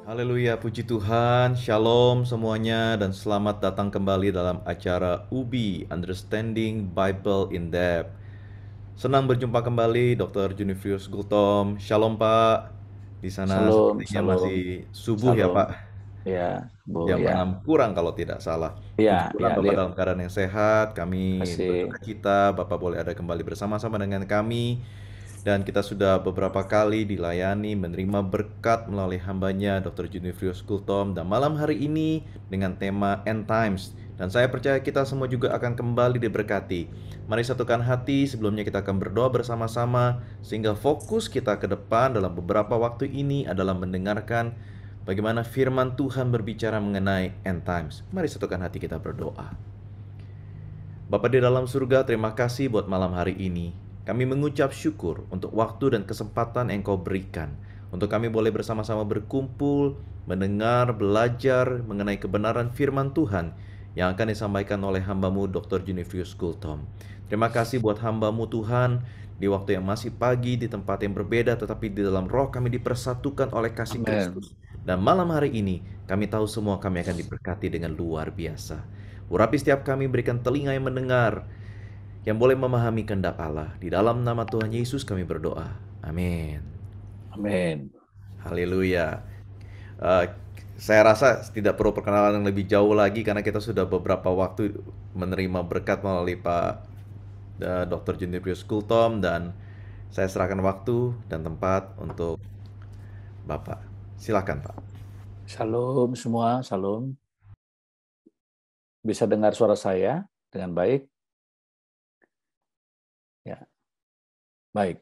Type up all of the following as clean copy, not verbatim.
Haleluya, puji Tuhan, Shalom semuanya, dan selamat datang kembali dalam acara UBI, Understanding Bible in Depth. Senang berjumpa kembali, Dr. Junifrius Gultom. Shalom Pak, di sana Shalom, sepertinya shalom, masih subuh ya shalom. Pak. Ya, Bu, Jam ya. 6 kurang kalau tidak salah. Puji Ya, Tuhan ya, Bapak Leo. dalam keadaan yang sehat. Kami Kasih. berduka cita Bapak boleh ada kembali bersama-sama dengan kami. Dan kita sudah beberapa kali dilayani menerima berkat melalui hambanya Dr. Junifrius Gultom. Dan malam hari ini dengan tema End Times. Dan saya percaya kita semua juga akan kembali diberkati. Mari satukan hati, sebelumnya kita akan berdoa bersama-sama. Sehingga fokus kita ke depan dalam beberapa waktu ini adalah mendengarkan bagaimana firman Tuhan berbicara mengenai end times. Mari satukan hati kita berdoa. Bapa di dalam surga, terima kasih buat malam hari ini. Kami mengucap syukur untuk waktu dan kesempatan yang Kau berikan untuk kami boleh bersama-sama berkumpul, mendengar, belajar mengenai kebenaran firman Tuhan yang akan disampaikan oleh hamba-Mu Dr. Junifrius Gultom. Terima kasih buat hamba-Mu Tuhan, di waktu yang masih pagi, di tempat yang berbeda, tetapi di dalam roh kami dipersatukan oleh kasih Amin. Kristus. Dan malam hari ini, kami tahu semua kami akan diberkati dengan luar biasa. Urapi setiap kami, berikan telinga yang mendengar, yang boleh memahami kehendak Allah. Di dalam nama Tuhan Yesus kami berdoa. Amin. Amin. Haleluya. Eh, saya rasa tidak perlu perkenalan yang lebih jauh lagi karena kita sudah beberapa waktu menerima berkat melalui Pak Dr. Junifrius Gultom, dan saya serahkan waktu dan tempat untuk Bapak. Silakan Pak. Shalom semua, shalom. Bisa dengar suara saya dengan baik? Ya, baik.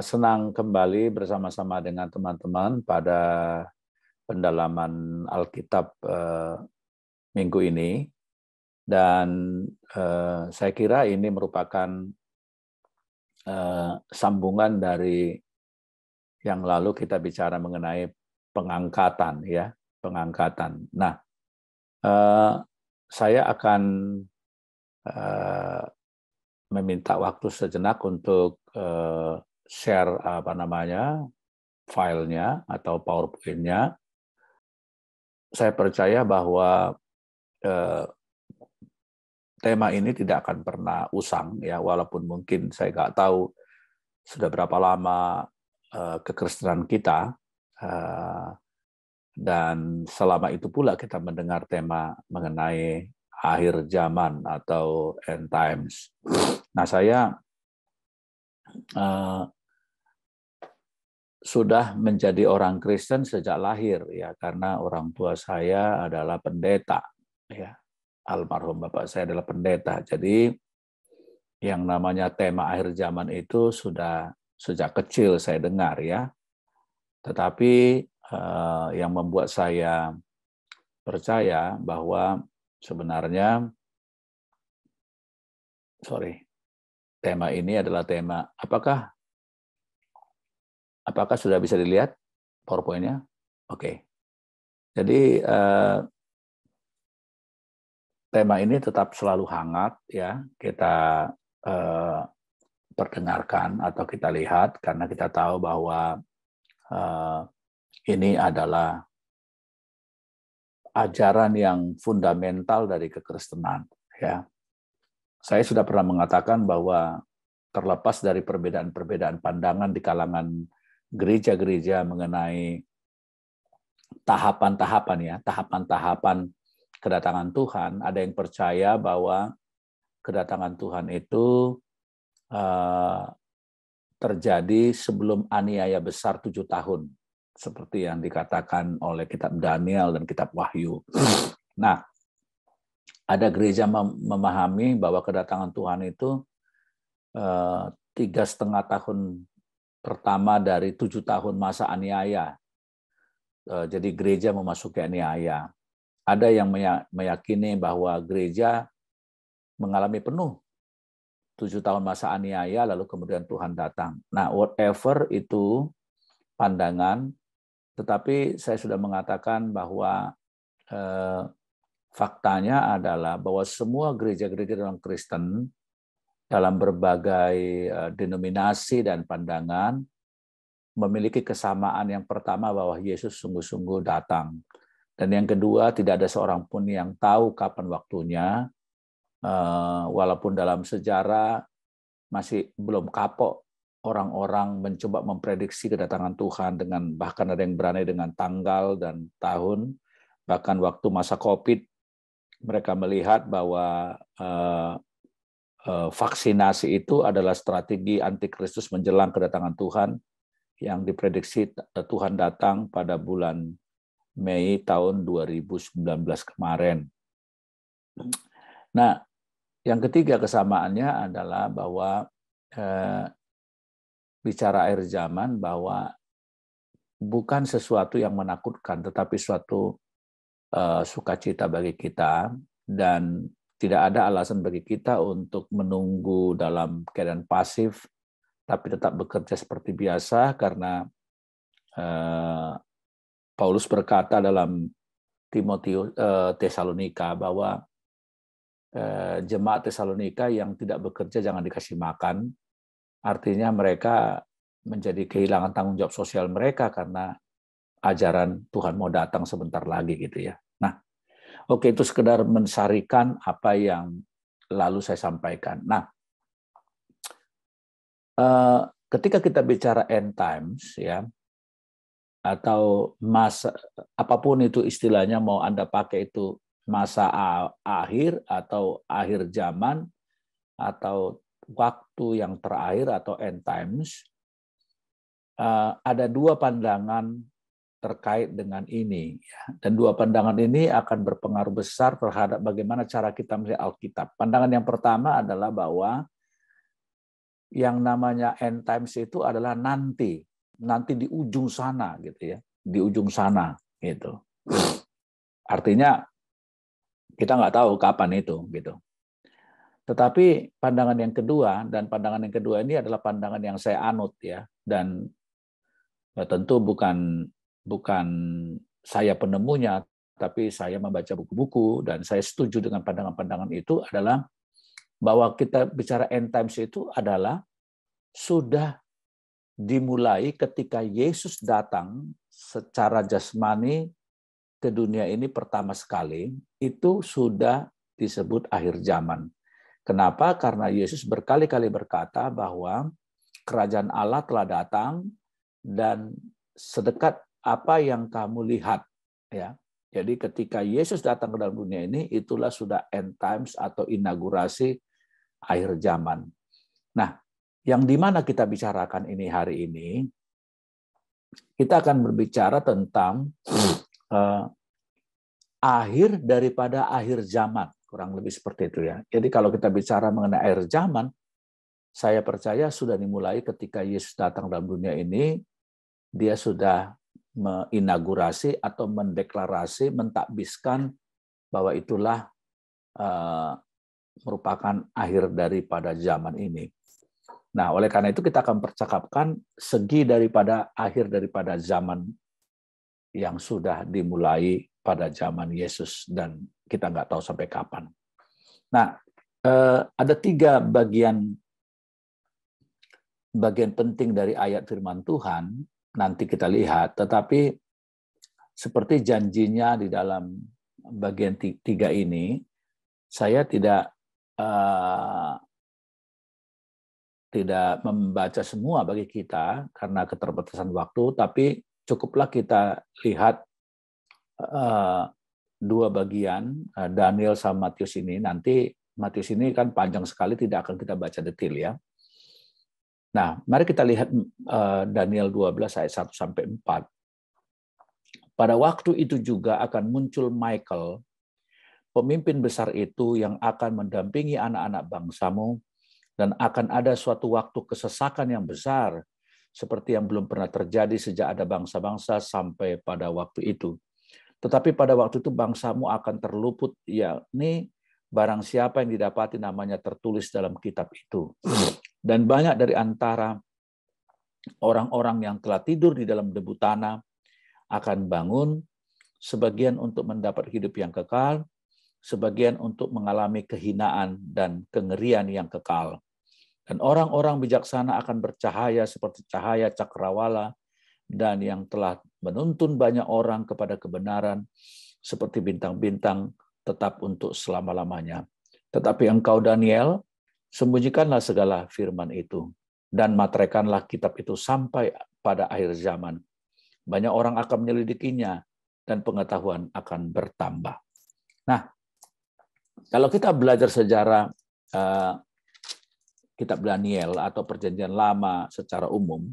Senang kembali bersama-sama dengan teman-teman pada pendalaman Alkitab minggu ini. Dan saya kira ini merupakan sambungan dari yang lalu kita bicara mengenai pengangkatan, ya, pengangkatan. Nah, saya akan meminta waktu sejenak untuk share filenya atau PowerPoint-nya. Saya percaya bahwa tema ini tidak akan pernah usang, ya, walaupun mungkin saya nggak tahu sudah berapa lama kekristenan kita, dan selama itu pula kita mendengar tema mengenai akhir zaman atau end times. Nah, saya sudah menjadi orang Kristen sejak lahir, ya, karena orang tua saya adalah pendeta, ya. Almarhum bapak saya adalah pendeta. Jadi yang namanya tema akhir zaman itu sudah sejak kecil saya dengar, ya. Tetapi yang membuat saya percaya bahwa sebenarnya tema ini adalah tema, apakah sudah bisa dilihat PowerPoint-nya? Oke. Jadi tema ini tetap selalu hangat, ya, kita perdengarkan atau kita lihat karena kita tahu bahwa ini adalah ajaran yang fundamental dari kekristenan, ya. Saya sudah pernah mengatakan bahwa terlepas dari perbedaan-perbedaan pandangan di kalangan gereja-gereja mengenai tahapan-tahapan, ya, tahapan-tahapan kedatangan Tuhan, ada yang percaya bahwa kedatangan Tuhan itu terjadi sebelum aniaya besar 7 tahun, seperti yang dikatakan oleh kitab Daniel dan kitab Wahyu. Nah, ada gereja memahami bahwa kedatangan Tuhan itu 3,5 tahun pertama dari 7 tahun masa aniaya. Jadi gereja memasuki aniaya. Ada yang meyakini bahwa gereja mengalami penuh 7 tahun masa aniaya, lalu kemudian Tuhan datang. Nah, whatever itu pandangan, tetapi saya sudah mengatakan bahwa faktanya adalah bahwa semua gereja-gereja dalam Kristen dalam berbagai denominasi dan pandangan memiliki kesamaan. Yang pertama, bahwa Yesus sungguh-sungguh datang. Dan yang kedua, tidak ada seorang pun yang tahu kapan waktunya, walaupun dalam sejarah masih belum kapok orang-orang mencoba memprediksi kedatangan Tuhan, dengan bahkan ada yang berani dengan tanggal dan tahun. Bahkan waktu masa COVID, mereka melihat bahwa vaksinasi itu adalah strategi antikristus menjelang kedatangan Tuhan, yang diprediksi Tuhan datang pada bulan Mei tahun 2019 kemarin. Nah, yang ketiga kesamaannya adalah bahwa bicara akhir zaman, bahwa bukan sesuatu yang menakutkan, tetapi suatu sukacita bagi kita, dan tidak ada alasan bagi kita untuk menunggu dalam keadaan pasif, tapi tetap bekerja seperti biasa, karena Paulus berkata dalam Tesalonika bahwa jemaat Tesalonika yang tidak bekerja jangan dikasih makan. Artinya mereka menjadi kehilangan tanggung jawab sosial mereka karena ajaran Tuhan mau datang sebentar lagi gitu ya. Nah, oke, itu sekedar mensarikan apa yang lalu saya sampaikan. Nah, ketika kita bicara end times ya, atau masa apapun itu istilahnya, mau Anda pakai itu masa akhir atau akhir zaman atau waktu yang terakhir atau end times, ada dua pandangan terkait dengan ini, dan dua pandangan ini akan berpengaruh besar terhadap bagaimana cara kita melihat Alkitab. Pandangan yang pertama adalah bahwa yang namanya end times itu adalah nanti di ujung sana gitu ya, di ujung sana gitu. Artinya kita nggak tahu kapan itu gitu. Tetapi pandangan yang kedua, dan pandangan yang kedua ini adalah pandangan yang saya anut ya, dan tentu bukan saya penemunya, tapi saya membaca buku-buku dan saya setuju dengan pandangan-pandangan itu, adalah bahwa kita bicara end times itu adalah sudah dimulai ketika Yesus datang secara jasmani ke dunia ini pertama sekali. Itu sudah disebut akhir zaman. Kenapa? Karena Yesus berkali-kali berkata bahwa kerajaan Allah telah datang dan sedekat apa yang kamu lihat ya. Jadi ketika Yesus datang ke dalam dunia ini, itulah sudah end times atau inaugurasi akhir zaman. Nah, yang dimana kita bicarakan ini hari ini, kita akan berbicara tentang akhir daripada akhir zaman, kurang lebih seperti itu ya. Jadi kalau kita bicara mengenai akhir zaman, saya percaya sudah dimulai ketika Yesus datang dalam dunia ini. Dia sudah menginaugurasi atau mendeklarasi, mentakbiskan bahwa itulah merupakan akhir daripada zaman ini. Nah, oleh karena itu kita akan percakapkan segi daripada akhir daripada zaman yang sudah dimulai pada zaman Yesus, dan kita nggak tahu sampai kapan. Nah, ada tiga bagian penting dari ayat firman Tuhan, nanti kita lihat, tetapi seperti janjinya di dalam bagian tiga ini, saya tidak membaca semua bagi kita karena keterbatasan waktu, tapi cukuplah kita lihat dua bagian, Daniel sama Matius ini. Nanti Matius ini kan panjang sekali, tidak akan kita baca detail ya. Nah, mari kita lihat Daniel 12 ayat 1 sampai 4. Pada waktu itu juga akan muncul Michael, pemimpin besar itu, yang akan mendampingi anak-anak bangsamu, dan akan ada suatu waktu kesesakan yang besar, seperti yang belum pernah terjadi sejak ada bangsa-bangsa sampai pada waktu itu. Tetapi pada waktu itu bangsamu akan terluput, yakni barang siapa yang didapati namanya tertulis dalam kitab itu. Dan banyak dari antara orang-orang yang telah tidur di dalam debu tanah akan bangun, sebagian untuk mendapat hidup yang kekal, sebagian untuk mengalami kehinaan dan kengerian yang kekal. Dan orang-orang bijaksana akan bercahaya seperti cahaya cakrawala, dan yang telah menuntun banyak orang kepada kebenaran seperti bintang-bintang tetap untuk selama-lamanya. Tetapi engkau, Daniel, sembunyikanlah segala firman itu dan materaikanlah kitab itu sampai pada akhir zaman. Banyak orang akan menyelidikinya dan pengetahuan akan bertambah. Nah, kalau kita belajar sejarah kitab Daniel atau Perjanjian Lama secara umum,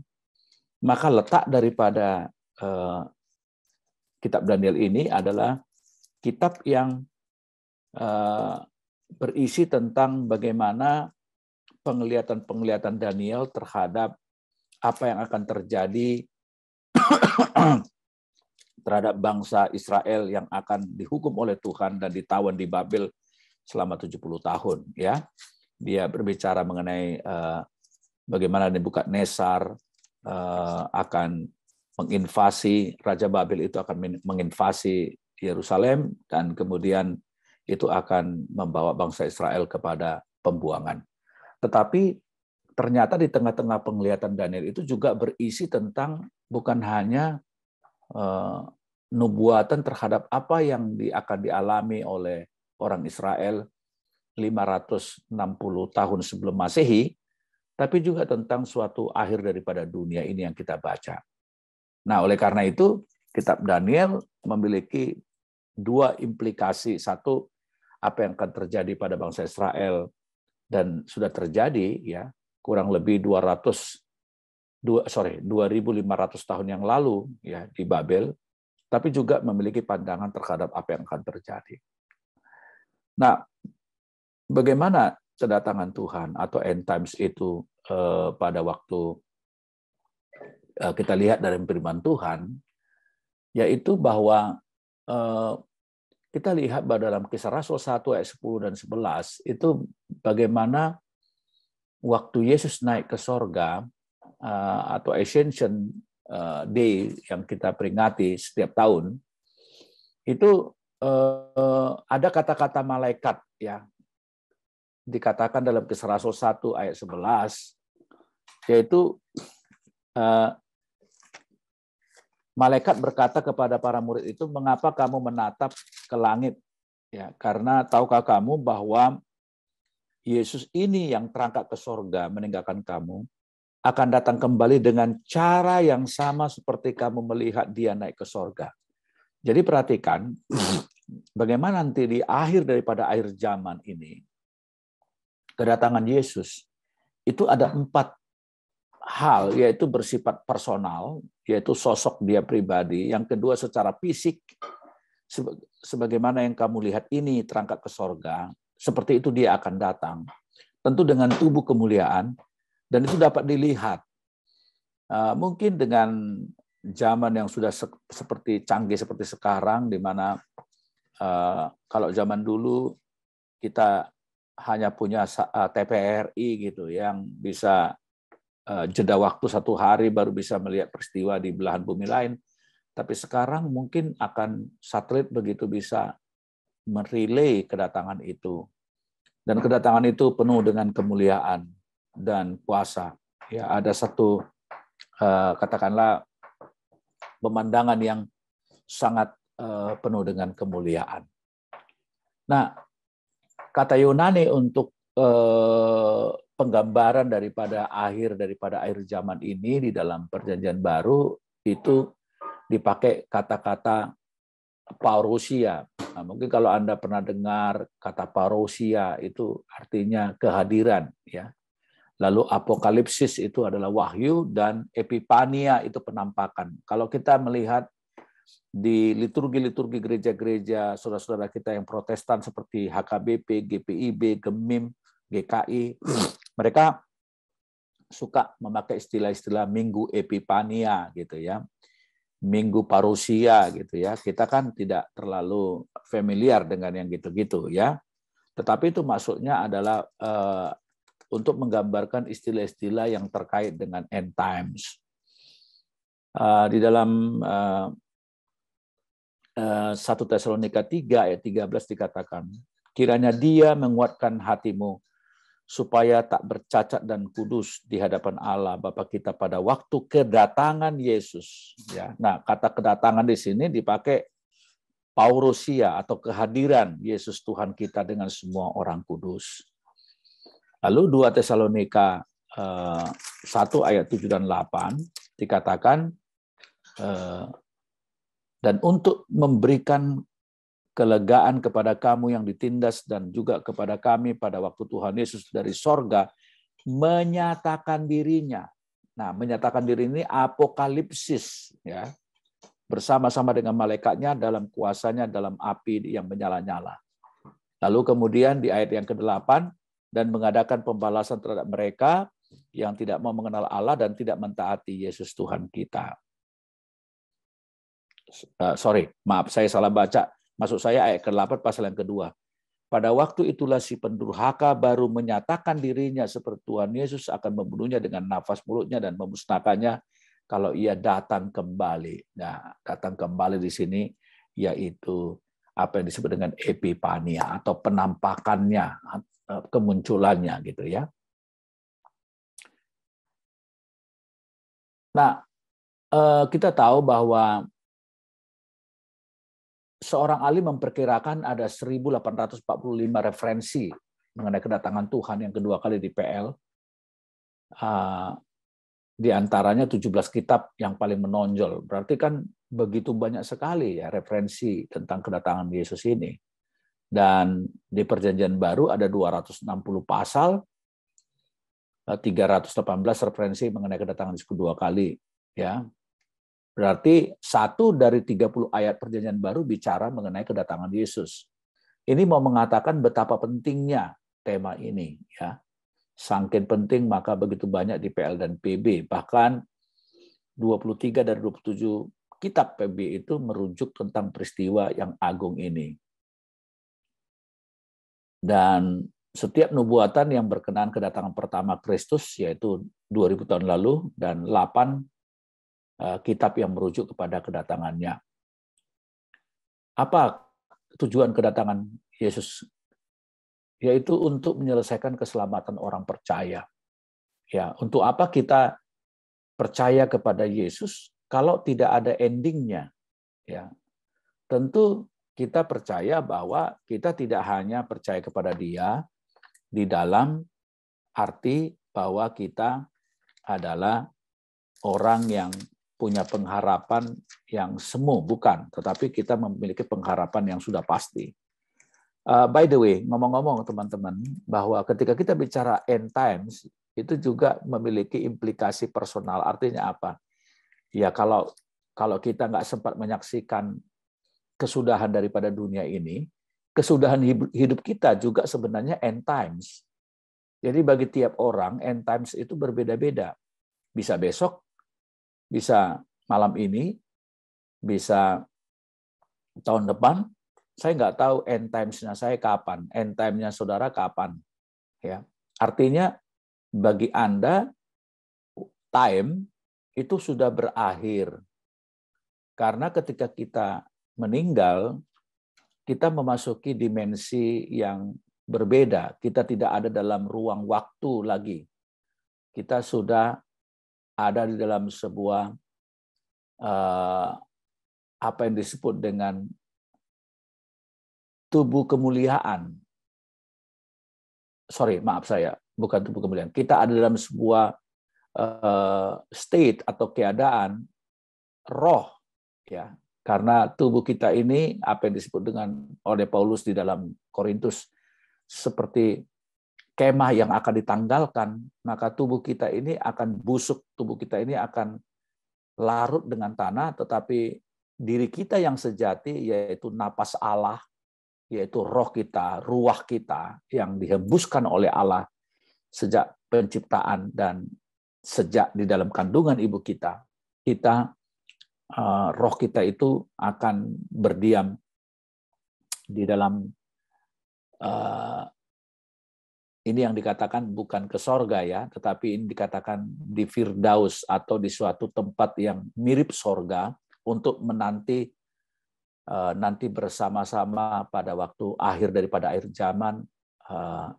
maka letak daripada kitab Daniel ini adalah kitab yang berisi tentang bagaimana penglihatan-penglihatan Daniel terhadap apa yang akan terjadi terhadap bangsa Israel yang akan dihukum oleh Tuhan dan ditawan di Babel selama 70 tahun. Ya, dia berbicara mengenai bagaimana Nebukadnezar akan menginvasi, Raja Babel itu akan menginvasi Yerusalem dan kemudian itu akan membawa bangsa Israel kepada pembuangan. Tetapi ternyata di tengah-tengah penglihatan Daniel itu juga berisi tentang bukan hanya nubuatan terhadap apa yang akan dialami oleh orang Israel 560 tahun sebelum Masehi, tapi juga tentang suatu akhir daripada dunia ini yang kita baca. Nah, oleh karena itu, kitab Daniel memiliki dua implikasi. Satu, apa yang akan terjadi pada bangsa Israel dan sudah terjadi ya kurang lebih 2.500 tahun yang lalu ya di Babel, tapi juga memiliki pandangan terhadap apa yang akan terjadi. Nah, bagaimana kedatangan Tuhan atau end times itu pada waktu kita lihat dari firman Tuhan, yaitu bahwa kita lihat bahwa dalam Kisah Rasul 1 ayat 10 dan 11 itu bagaimana waktu Yesus naik ke sorga atau Ascension Day yang kita peringati setiap tahun, itu ada kata-kata malaikat ya dikatakan dalam Kisah Rasul 1 ayat 11, yaitu malaikat berkata kepada para murid itu, mengapa kamu menatap ke langit? Ya, karena tahukah kamu bahwa Yesus ini yang terangkat ke sorga meninggalkan kamu, akan datang kembali dengan cara yang sama seperti kamu melihat dia naik ke sorga. Jadi perhatikan, bagaimana nanti di akhir daripada akhir zaman ini, kedatangan Yesus, itu ada 4 hal, yaitu bersifat personal, yaitu sosok dia pribadi. Yang kedua secara fisik, sebagaimana yang kamu lihat ini terangkat ke sorga, seperti itu dia akan datang. Tentu dengan tubuh kemuliaan, dan itu dapat dilihat. Mungkin dengan zaman yang sudah seperti canggih seperti sekarang, di mana kalau zaman dulu kita hanya punya TVRI gitu, yang bisa jeda waktu 1 hari baru bisa melihat peristiwa di belahan bumi lain. Tapi sekarang mungkin akan satelit begitu bisa merelay kedatangan itu. Dan kedatangan itu penuh dengan kemuliaan dan kuasa. Ya, ada satu katakanlah pemandangan yang sangat penuh dengan kemuliaan. Nah, kata Yunani untuk penggambaran daripada akhir zaman ini di dalam Perjanjian Baru itu dipakai kata-kata parousia. Nah, mungkin kalau Anda pernah dengar kata parousia itu artinya kehadiran ya. Lalu apokalipsis itu adalah wahyu dan epipania itu penampakan. Kalau kita melihat di liturgi-liturgi gereja-gereja saudara-saudara kita yang Protestan seperti HKBP, GPIB, GEMIM, GKI, mereka suka memakai istilah-istilah Minggu Epipania gitu ya. Minggu Parousia gitu ya. Kita kan tidak terlalu familiar dengan yang gitu-gitu ya. Tetapi itu maksudnya adalah untuk menggambarkan istilah-istilah yang terkait dengan end times. Di dalam 1 Tesalonika 3 ayat 13 dikatakan, kiranya dia menguatkan hatimu supaya tak bercacat dan kudus di hadapan Allah Bapa kita pada waktu kedatangan Yesus. Ya, nah kata kedatangan di sini dipakai paurusia atau kehadiran Yesus Tuhan kita dengan semua orang kudus. Lalu 2 Tesalonika 1 ayat 7 dan 8 dikatakan, dan untuk memberikan kelegaan kepada kamu yang ditindas dan juga kepada kami pada waktu Tuhan Yesus dari sorga menyatakan dirinya. Nah, menyatakan diri ini apokalipsis, ya, bersama-sama dengan malaikatnya dalam kuasanya dalam api yang menyala-nyala. Lalu kemudian di ayat yang ke-8, dan mengadakan pembalasan terhadap mereka yang tidak mau mengenal Allah dan tidak mentaati Yesus Tuhan kita. Maaf, saya salah baca. Maksud saya ayat ke-8 pasal yang kedua. Pada waktu itulah si pendurhaka baru menyatakan dirinya seperti Tuhan Yesus akan membunuhnya dengan nafas mulutnya dan memusnahkannya kalau ia datang kembali. Nah, datang kembali di sini yaitu apa yang disebut dengan epipania atau penampakannya, kemunculannya gitu ya. Nah, kita tahu bahwa seorang ahli memperkirakan ada 1845 referensi mengenai kedatangan Tuhan yang kedua kali di PL. Di antaranya 17 kitab yang paling menonjol. Berarti kan begitu banyak sekali ya referensi tentang kedatangan Yesus ini. Dan di Perjanjian Baru ada 260 pasal, 318 referensi mengenai kedatangan Yesus kedua kali. Ya, berarti 1 dari 30 ayat Perjanjian Baru bicara mengenai kedatangan Yesus. Ini mau mengatakan betapa pentingnya tema ini, ya. Sangkin penting maka begitu banyak di PL dan PB. Bahkan 23 dari 27 kitab PB itu merujuk tentang peristiwa yang agung ini. Dan setiap nubuatan yang berkenaan kedatangan pertama Kristus, yaitu 2000 tahun lalu, dan 8 kitab yang merujuk kepada kedatangannya. Apa tujuan kedatangan Yesus? Yaitu untuk menyelesaikan keselamatan orang percaya. Ya, untuk apa kita percaya kepada Yesus kalau tidak ada endingnya? Ya, tentu kita percaya bahwa kita tidak hanya percaya kepada Dia di dalam arti bahwa kita adalah orang yang punya pengharapan yang semu, bukan. Tetapi kita memiliki pengharapan yang sudah pasti. By the way, ngomong-ngomong teman-teman, bahwa ketika kita bicara end times, itu juga memiliki implikasi personal. Artinya apa? Ya kalau kita nggak sempat menyaksikan kesudahan daripada dunia ini, kesudahan hidup kita juga sebenarnya end times. Jadi bagi tiap orang, end times itu berbeda-beda. Bisa besok, bisa malam ini, bisa tahun depan. Saya nggak tahu end times-nya saya kapan, end time-nya saudara kapan. Ya, artinya bagi Anda time itu sudah berakhir. Karena ketika kita meninggal, kita memasuki dimensi yang berbeda. Kita tidak ada dalam ruang waktu lagi. Kita sudah ada di dalam sebuah apa yang disebut dengan tubuh kemuliaan. Bukan tubuh kemuliaan. Kita ada dalam sebuah state atau keadaan roh, ya. Karena tubuh kita ini apa yang disebut dengan oleh Paulus di dalam Korintus seperti kemah yang akan ditanggalkan, maka tubuh kita ini akan busuk, tubuh kita ini akan larut dengan tanah, tetapi diri kita yang sejati, yaitu napas Allah, yaitu roh kita, ruah kita yang dihembuskan oleh Allah sejak penciptaan dan sejak di dalam kandungan ibu kita, roh kita itu akan berdiam di dalam ini yang dikatakan bukan ke sorga ya, tetapi ini dikatakan di Firdaus atau di suatu tempat yang mirip sorga untuk menanti nanti bersama-sama pada waktu akhir daripada akhir zaman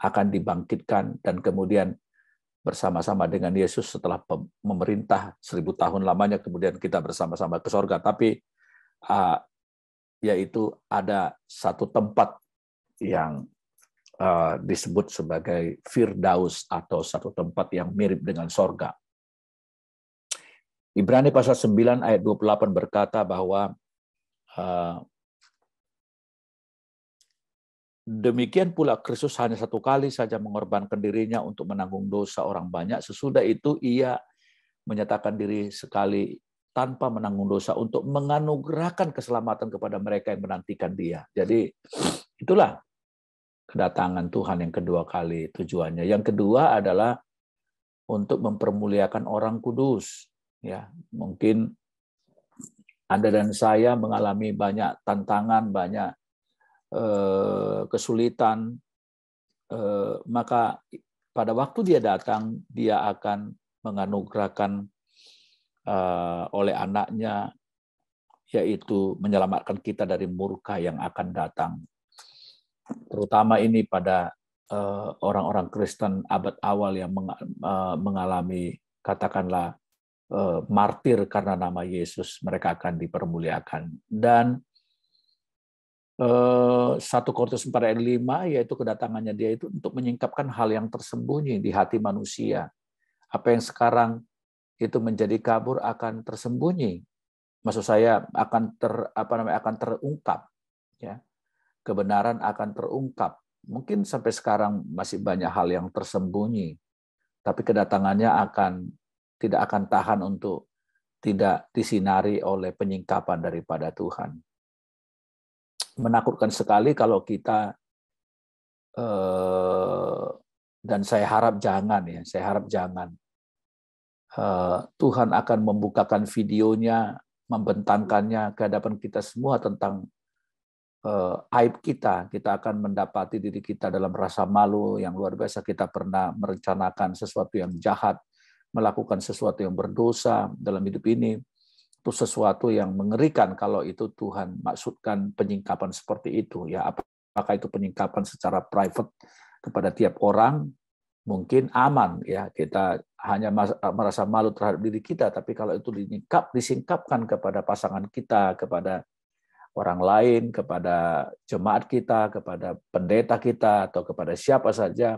akan dibangkitkan dan kemudian bersama-sama dengan Yesus setelah memerintah 1000 tahun lamanya, kemudian kita bersama-sama ke sorga. Tapi yaitu ada satu tempat yang disebut sebagai Firdaus atau satu tempat yang mirip dengan sorga. Ibrani pasal 9 ayat 28 berkata bahwa demikian pula Kristus hanya satu kali saja mengorbankan dirinya untuk menanggung dosa orang banyak. Sesudah itu ia menyatakan diri sekali tanpa menanggung dosa untuk menganugerahkan keselamatan kepada mereka yang menantikan dia. Jadi itulah kedatangan Tuhan yang kedua kali tujuannya. Yang kedua adalah untuk mempermuliakan orang kudus. Ya, mungkin Anda dan saya mengalami banyak tantangan, banyak kesulitan, maka pada waktu dia datang, dia akan menganugerahkan oleh anaknya, yaitu menyelamatkan kita dari murka yang akan datang. Terutama ini pada orang-orang Kristen abad awal yang mengalami, katakanlah, martir karena nama Yesus, mereka akan dipermuliakan. Dan 1 Korintus 4 ayat 5, yaitu kedatangannya dia itu untuk menyingkapkan hal yang tersembunyi di hati manusia. Apa yang sekarang itu menjadi kabur akan tersembunyi. Maksud saya akan terungkap, ya. Kebenaran akan terungkap. Mungkin sampai sekarang masih banyak hal yang tersembunyi, tapi kedatangannya tidak akan tahan untuk tidak disinari oleh penyingkapan daripada Tuhan. Menakutkan sekali kalau kita, dan saya harap jangan, Tuhan akan membukakan videonya, membentangkannya ke hadapan kita semua tentang aib kita. Kita akan mendapati diri kita dalam rasa malu yang luar biasa. Kita pernah merencanakan sesuatu yang jahat, melakukan sesuatu yang berdosa dalam hidup ini. Itu sesuatu yang mengerikan kalau itu Tuhan maksudkan penyingkapan seperti itu. Ya, apakah itu penyingkapan secara private kepada tiap orang? Mungkin aman, ya, kita hanya merasa malu terhadap diri kita, tapi kalau itu disingkapkan kepada pasangan kita, kepada orang lain, kepada jemaat kita, kepada pendeta kita, atau kepada siapa saja,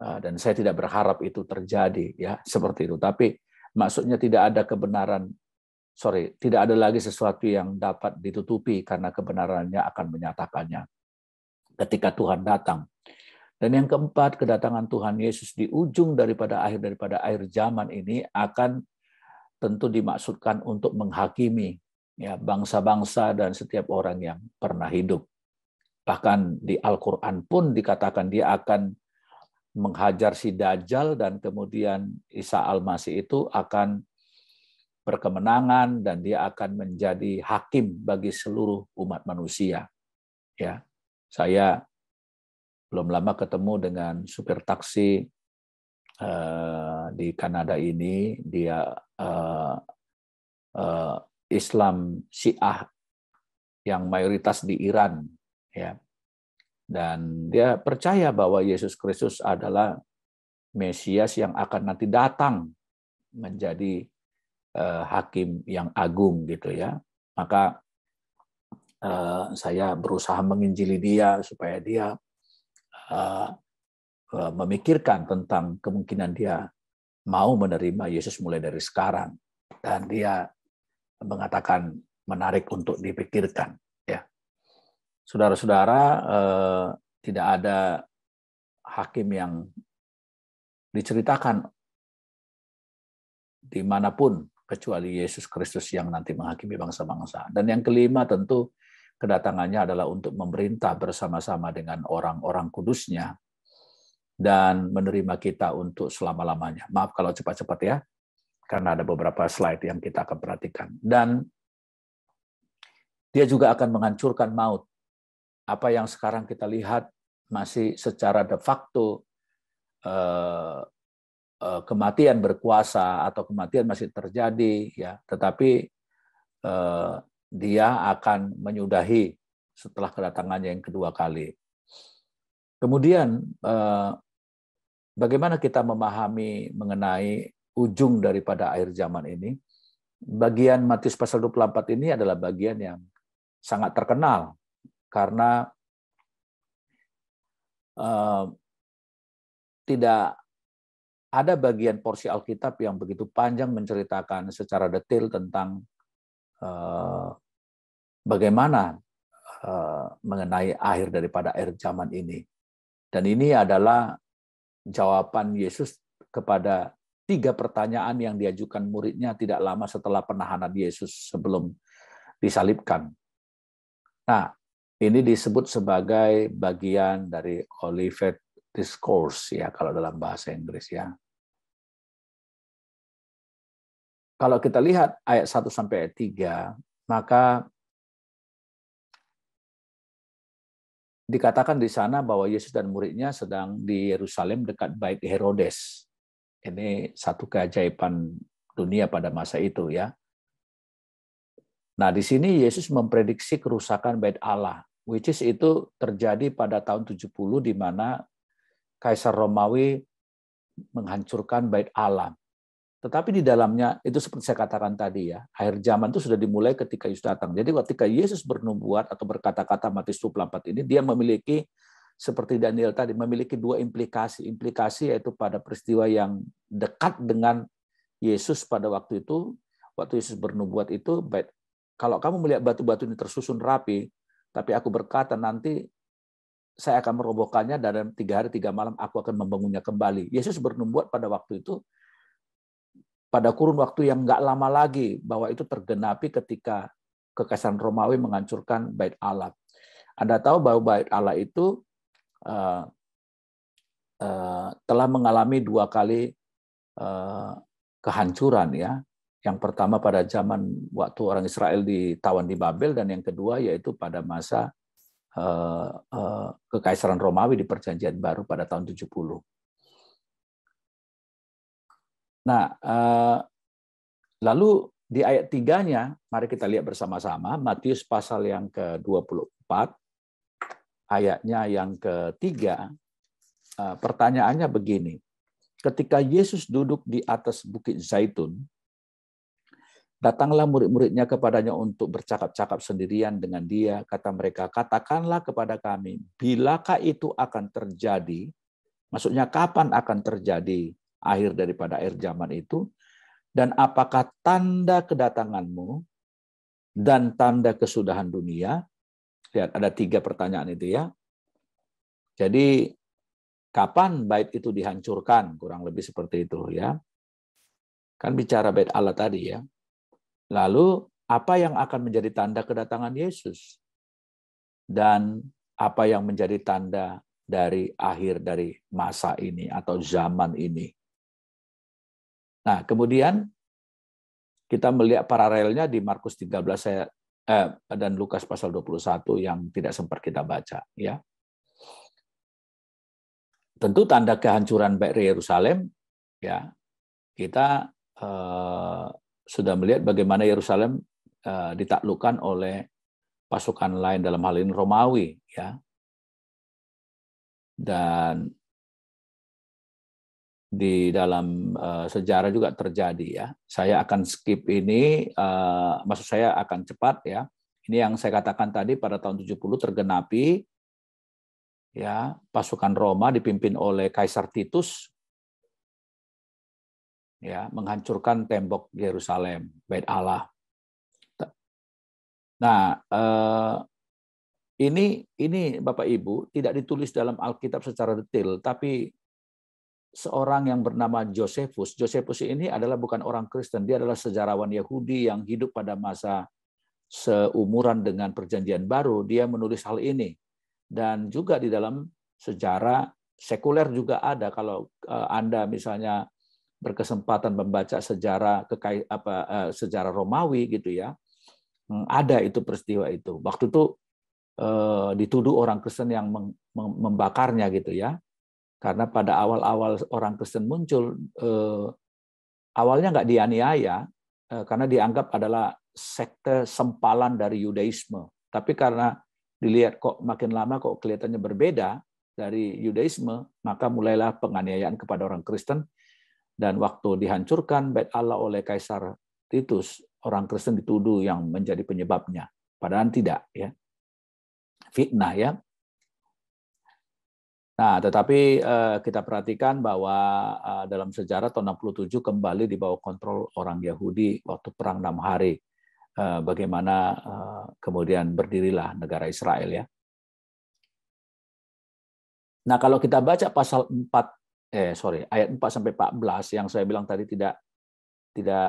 dan saya tidak berharap itu terjadi, ya, seperti itu. Tapi maksudnya tidak ada lagi sesuatu yang dapat ditutupi karena kebenarannya akan menyatakannya ketika Tuhan datang. Dan yang keempat, kedatangan Tuhan Yesus di ujung daripada akhir zaman ini akan tentu dimaksudkan untuk menghakimi, ya, bangsa-bangsa dan setiap orang yang pernah hidup. Bahkan di Al-Quran pun dikatakan dia akan menghajar si Dajjal, dan kemudian Isa Al-Masih itu akan berkemenangan dan dia akan menjadi hakim bagi seluruh umat manusia. Ya, saya belum lama ketemu dengan supir taksi di Kanada ini. Dia Islam Syiah yang mayoritas di Iran, ya, dan dia percaya bahwa Yesus Kristus adalah Mesias yang akan nanti datang menjadi hakim yang agung, gitu ya. Maka saya berusaha menginjili dia supaya dia memikirkan tentang kemungkinan dia mau menerima Yesus mulai dari sekarang, dan dia mengatakan menarik untuk dipikirkan, ya. Saudara-saudara, tidak ada hakim yang diceritakan dimanapun kecuali Yesus Kristus yang nanti menghakimi bangsa-bangsa. Dan yang kelima tentu kedatangannya adalah untuk memerintah bersama-sama dengan orang-orang kudusnya dan menerima kita untuk selama-lamanya. Maaf kalau cepat-cepat, ya, karena ada beberapa slide yang kita akan perhatikan. Dan dia juga akan menghancurkan maut. Apa yang sekarang kita lihat masih secara de facto kematian berkuasa atau kematian masih terjadi, ya, tetapi dia akan menyudahi setelah kedatangannya yang kedua kali. Kemudian bagaimana kita memahami mengenai ujung daripada akhir zaman ini? Bagian Matius pasal 24 ini adalah bagian yang sangat terkenal karena tidak ada bagian porsi Alkitab yang begitu panjang menceritakan secara detail tentang bagaimana mengenai akhir daripada akhir zaman ini. Dan ini adalah jawaban Yesus kepada 3 pertanyaan yang diajukan muridnya tidak lama setelah penahanan Yesus sebelum disalibkan. Nah, ini disebut sebagai bagian dari Olivet Discourse ya kalau dalam bahasa Inggris ya. Kalau kita lihat ayat 1 sampai ayat 3, maka dikatakan di sana bahwa Yesus dan muridnya sedang di Yerusalem dekat Bait Herodes. Ini satu keajaiban dunia pada masa itu ya. Nah, di sini Yesus memprediksi kerusakan Bait Allah, which is itu terjadi pada tahun 70 di mana Kaisar Romawi menghancurkan Bait Allah. Tetapi di dalamnya, itu seperti saya katakan tadi ya, akhir zaman itu sudah dimulai ketika Yesus datang. Jadi ketika Yesus bernubuat atau berkata-kata Matius 24 ini, dia memiliki, seperti Daniel tadi, memiliki 2 implikasi. Implikasi yaitu pada peristiwa yang dekat dengan Yesus pada waktu itu, waktu Yesus bernubuat itu, baik, kalau kamu melihat batu-batu ini tersusun rapi, tapi aku berkata nanti saya akan merobohkannya dalam 3 hari 3 malam aku akan membangunnya kembali. Yesus bernubuat pada waktu itu, pada kurun waktu yang nggak lama lagi, bahwa itu tergenapi ketika Kekaisaran Romawi menghancurkan Bait Allah. Anda tahu bahwa Bait Allah itu telah mengalami 2 kali kehancuran ya. Yang pertama pada zaman waktu orang Israel ditawan di Babel, dan yang kedua yaitu pada masa Kekaisaran Romawi di Perjanjian Baru pada tahun 70. Nah, lalu di ayat 3-nya, mari kita lihat bersama-sama, Matius pasal yang ke-24, ayatnya yang ke-3, pertanyaannya begini, ketika Yesus duduk di atas Bukit Zaitun, datanglah murid-muridnya kepadanya untuk bercakap-cakap sendirian dengan dia, kata mereka, katakanlah kepada kami, bilakah itu akan terjadi, maksudnya kapan akan terjadi akhir daripada akhir zaman itu, dan apakah tanda kedatanganmu dan tanda kesudahan dunia? Lihat, ada 3 pertanyaan itu ya. Jadi, kapan bait itu dihancurkan? Kurang lebih seperti itu ya. Kan bicara bait Allah tadi ya. Lalu, apa yang akan menjadi tanda kedatangan Yesus? Dan apa yang menjadi tanda dari akhir dari masa ini atau zaman ini? Nah, kemudian kita melihat paralelnya di Markus 13 dan Lukas pasal 21 yang tidak sempat kita baca ya. Tentu tanda kehancuran Bait Yerusalem ya. Kita sudah melihat bagaimana Yerusalem ditaklukkan oleh pasukan lain, dalam hal ini Romawi ya. Dan di dalam sejarah juga terjadi ya. Saya akan skip ini, maksud saya akan cepat ya. Ini yang saya katakan tadi pada tahun 70 tergenapi ya, pasukan Roma dipimpin oleh Kaisar Titus ya, menghancurkan tembok Yerusalem, Bait Allah. Nah, ini Bapak Ibu tidak ditulis dalam Alkitab secara detail, tapi seorang yang bernama Josephus. Josephus ini adalah bukan orang Kristen, dia adalah sejarawan Yahudi yang hidup pada masa seumuran dengan Perjanjian Baru. Dia menulis hal ini. Dan juga di dalam sejarah sekuler juga ada. Kalau Anda misalnya berkesempatan membaca sejarah sejarah Romawi gitu ya, ada itu peristiwa itu. Waktu itu dituduh orang Kristen yang membakarnya gitu ya. Karena pada awal-awal orang Kristen muncul, awalnya nggak dianiaya, karena dianggap adalah sekte sempalan dari Yudaisme. Tapi karena dilihat kok makin lama kok kelihatannya berbeda, dari Yudaisme, maka mulailah penganiayaan kepada orang Kristen, dan waktu dihancurkan Bait Allah oleh Kaisar Titus, orang Kristen dituduh yang menjadi penyebabnya, padahal tidak, ya, fitnah, ya. Nah, tetapi kita perhatikan bahwa dalam sejarah tahun 67 kembali di bawah kontrol orang Yahudi waktu perang 6 hari. Bagaimana kemudian berdirilah negara Israel, ya. Nah, kalau kita baca pasal 4 ayat 4 sampai 14 yang saya bilang tadi tidak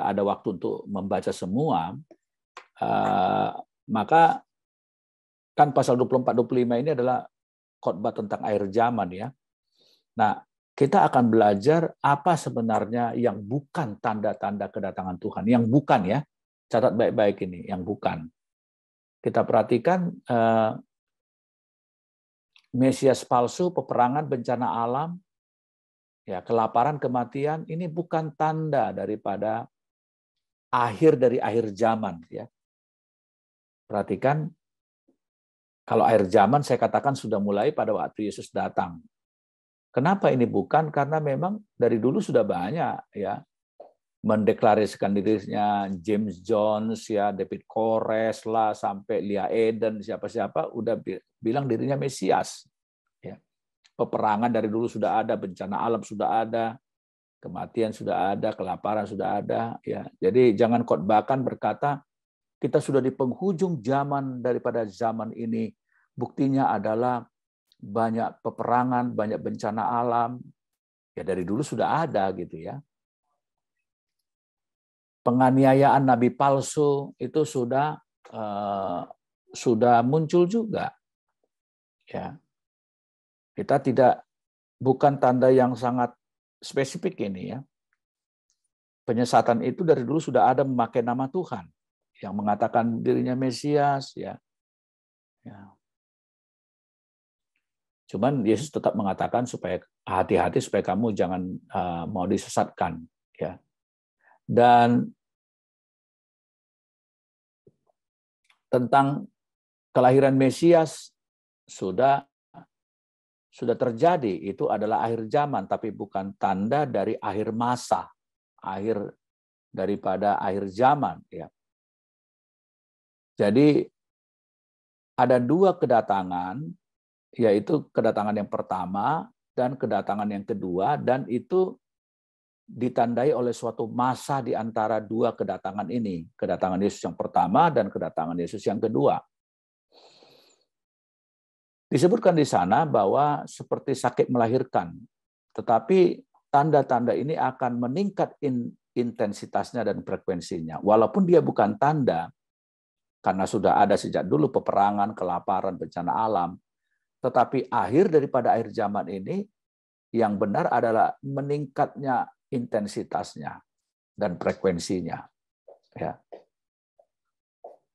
ada waktu untuk membaca semua, maka kan pasal 24-25 ini adalah khotbah tentang akhir zaman, ya. Nah, kita akan belajar apa sebenarnya yang bukan tanda-tanda kedatangan Tuhan, yang bukan, ya. Catat baik-baik ini, yang bukan. Kita perhatikan Mesias palsu, peperangan, bencana alam, ya, kelaparan, kematian, ini bukan tanda daripada akhir dari akhir zaman, ya. Perhatikan, kalau akhir zaman saya katakan sudah mulai pada waktu Yesus datang. Kenapa ini bukan? Karena memang dari dulu sudah banyak, ya, mendeklarasikan dirinya James Jones, ya, David Koresh lah, sampai Leah Eden, siapa-siapa udah bilang dirinya Mesias, ya. Peperangan dari dulu sudah ada, bencana alam sudah ada, kematian sudah ada, kelaparan sudah ada, ya. Jadi jangan khotbahkan berkata kita sudah di penghujung zaman daripada zaman ini. Buktinya adalah banyak peperangan, banyak bencana alam, ya, dari dulu sudah ada, gitu, ya. Penganiayaan nabi palsu itu sudah muncul juga, ya. Kita bukan tanda yang sangat spesifik ini, ya. Penyesatan itu dari dulu sudah ada memakai nama Tuhan, yang mengatakan dirinya Mesias, ya. Cuman Yesus tetap mengatakan supaya hati-hati supaya kamu jangan mau disesatkan, ya. Dan tentang kelahiran Mesias sudah terjadi, itu adalah akhir zaman, tapi bukan tanda dari akhir masa, akhir daripada akhir zaman, ya. Jadi ada dua kedatangan, yaitu kedatangan yang pertama dan kedatangan yang kedua, dan itu ditandai oleh suatu masa di antara dua kedatangan ini, kedatangan Yesus yang pertama dan kedatangan Yesus yang kedua. Disebutkan di sana bahwa seperti sakit melahirkan, tetapi tanda-tanda ini akan meningkat intensitasnya dan frekuensinya. Walaupun dia bukan tanda, karena sudah ada sejak dulu peperangan, kelaparan, bencana alam, tetapi akhir daripada akhir zaman ini yang benar adalah meningkatnya intensitasnya dan frekuensinya, ya.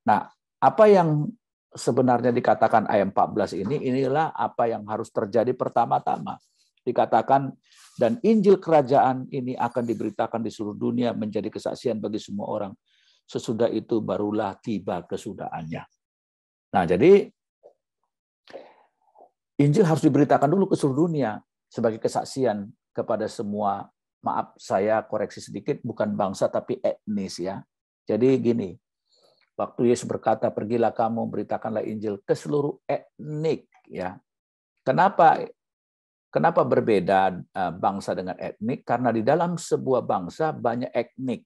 Nah, apa yang sebenarnya dikatakan ayat 14 ini, inilah apa yang harus terjadi pertama-tama. Dikatakan, dan Injil kerajaan ini akan diberitakan di seluruh dunia menjadi kesaksian bagi semua orang. Sesudah itu barulah tiba kesudahannya. Nah, jadi Injil harus diberitakan dulu ke seluruh dunia sebagai kesaksian kepada semua, maaf saya koreksi sedikit, bukan bangsa tapi etnis, ya. Jadi gini, waktu Yesus berkata, pergilah kamu beritakanlah Injil ke seluruh etnik, ya. Kenapa berbeda bangsa dengan etnik? Karena di dalam sebuah bangsa banyak etnik,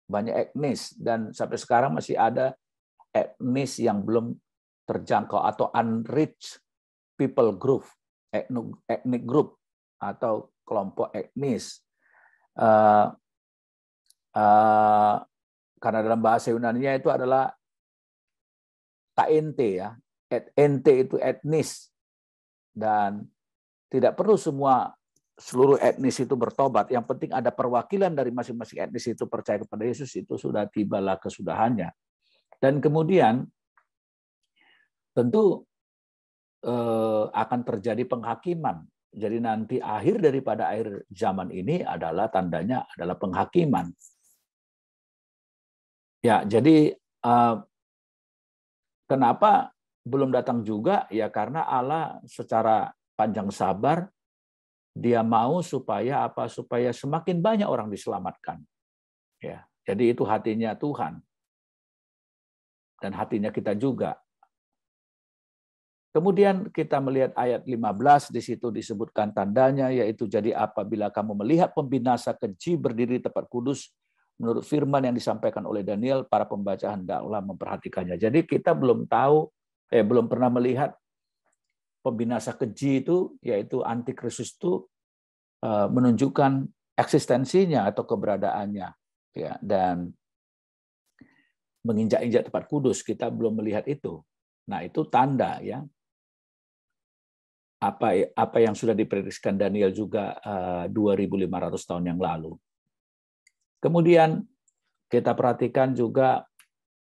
banyak etnis, dan sampai sekarang masih ada etnis yang belum terjangkau atau unreached people group, ethnic group atau kelompok etnis. Karena dalam bahasa Yunani-nya itu adalah KNT, ya. NT itu etnis, dan tidak perlu seluruh etnis itu bertobat. Yang penting ada perwakilan dari masing-masing etnis itu percaya kepada Yesus, itu sudah tibalah kesudahannya. Dan kemudian tentu akan terjadi penghakiman. Jadi nanti akhir daripada akhir zaman ini adalah tandanya adalah penghakiman. Ya, jadi kenapa belum datang juga? Ya karena Allah secara panjang sabar, dia mau supaya apa? Supaya semakin banyak orang diselamatkan. Ya, jadi itu hatinya Tuhan dan hatinya kita juga. Kemudian kita melihat ayat 15, di situ disebutkan tandanya, yaitu jadi apabila kamu melihat pembinasa keji berdiri di tempat kudus, menurut firman yang disampaikan oleh Daniel, para pembaca hendaklah memperhatikannya. Jadi kita belum pernah melihat pembinasa keji itu, yaitu antikristus itu menunjukkan eksistensinya atau keberadaannya, ya, dan menginjak-injak tempat kudus. Kita belum melihat itu. Nah, itu tanda, ya, apa yang sudah diprediksikan Daniel juga 2.500 tahun yang lalu. Kemudian kita perhatikan juga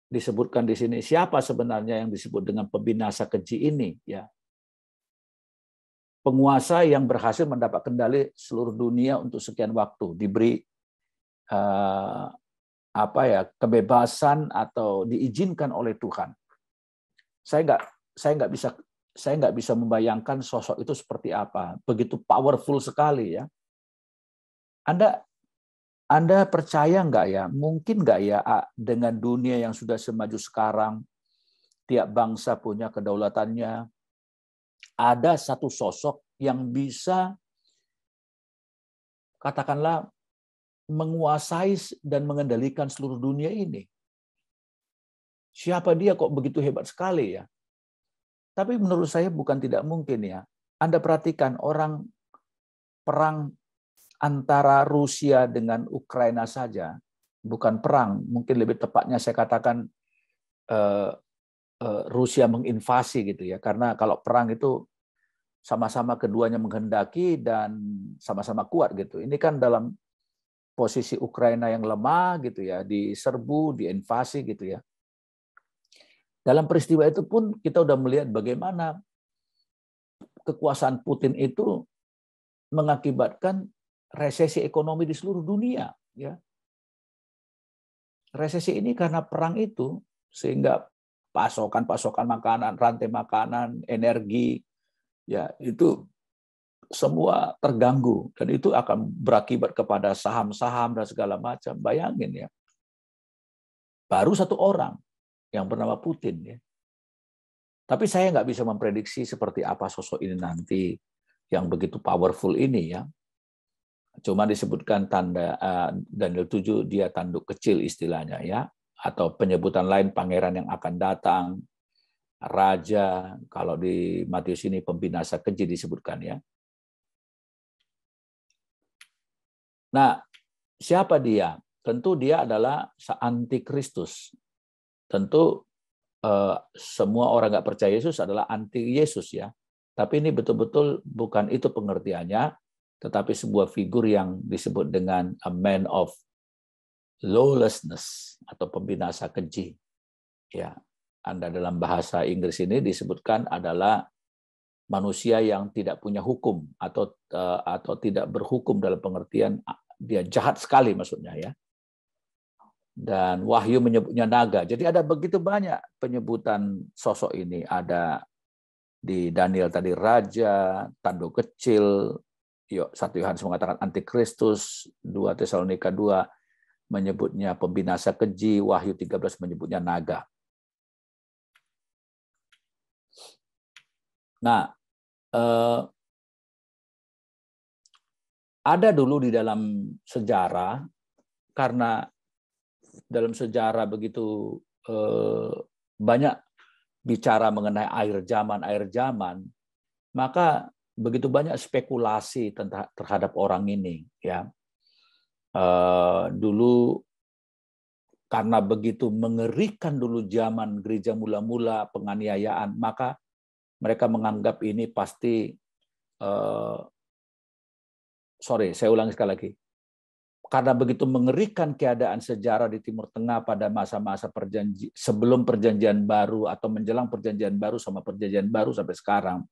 disebutkan di sini siapa sebenarnya yang disebut dengan pembinasa keji ini, ya. Penguasa yang berhasil mendapat kendali seluruh dunia untuk sekian waktu, diberi kebebasan atau diizinkan oleh Tuhan. Saya nggak bisa membayangkan sosok itu seperti apa. Begitu powerful sekali, ya. Anda percaya nggak, ya? Mungkin nggak, ya, dengan dunia yang sudah semaju sekarang, tiap bangsa punya kedaulatannya, ada satu sosok yang bisa, katakanlah, menguasai dan mengendalikan seluruh dunia ini. Siapa dia, kok begitu hebat sekali, ya? Tapi menurut saya bukan tidak mungkin, ya. Anda perhatikan orang perang antara Rusia dengan Ukraina saja, bukan perang, mungkin lebih tepatnya saya katakan Rusia menginvasi, gitu, ya. Karena kalau perang itu sama-sama keduanya menghendaki dan sama-sama kuat, gitu. Ini kan dalam posisi Ukraina yang lemah, gitu, ya, diserbu, diinvasi, gitu, ya. Dalam peristiwa itu pun kita udah melihat bagaimana kekuasaan Putin itu mengakibatkan resesi ekonomi di seluruh dunia, ya. Resesi ini karena perang itu, sehingga pasokan makanan, rantai makanan, energi, ya, itu semua terganggu, dan itu akan berakibat kepada saham-saham dan segala macam. Bayangin, ya, baru satu orang yang bernama Putin, ya. Tapi saya nggak bisa memprediksi seperti apa sosok ini nanti yang begitu powerful ini, ya. Cuma disebutkan tanda Daniel 7, dia tanduk kecil istilahnya, ya, atau penyebutan lain pangeran yang akan datang, raja, kalau di Matius ini pembinasa keji disebutkan, ya. Nah, siapa dia? Tentu dia adalah antikristus. Tentu semua orang nggak percaya Yesus adalah anti Yesus, ya. Tapi ini betul-betul bukan itu pengertiannya, tetapi sebuah figur yang disebut dengan a man of lawlessness atau pembinasa keji. Ya, Anda dalam bahasa Inggris ini disebutkan adalah manusia yang tidak punya hukum atau tidak berhukum, dalam pengertian dia jahat sekali maksudnya, ya. Dan Wahyu menyebutnya naga. Jadi ada begitu banyak penyebutan sosok ini. Ada di Daniel tadi raja, tanduk kecil, 1 Yohanes mengatakan antikristus, 2 Tesalonika 2 menyebutnya pembinasa keji, Wahyu 13 menyebutnya naga. Nah, ada dulu di dalam sejarah, karena dalam sejarah begitu banyak bicara mengenai akhir zaman, maka begitu banyak spekulasi terhadap orang ini, ya. Dulu karena begitu mengerikan dulu zaman gereja mula-mula, penganiayaan, maka mereka menganggap ini pasti saya ulangi sekali lagi. Karena begitu mengerikan keadaan sejarah di Timur Tengah pada masa-masa sebelum perjanjian baru atau menjelang perjanjian baru sama perjanjian baru sampai sekarang,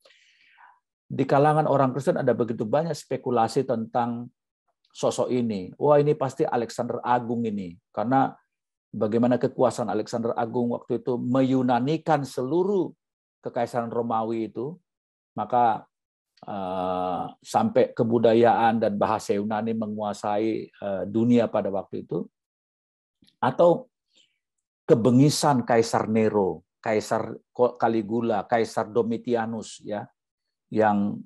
di kalangan orang Kristen ada begitu banyak spekulasi tentang sosok ini. Wah, ini pasti Alexander Agung ini, karena bagaimana kekuasaan Alexander Agung waktu itu meyunanikan seluruh kekaisaran Romawi itu, maka sampai kebudayaan dan bahasa Yunani menguasai dunia pada waktu itu, atau kebengisan Kaisar Nero, Kaisar Caligula, Kaisar Domitianus, ya, yang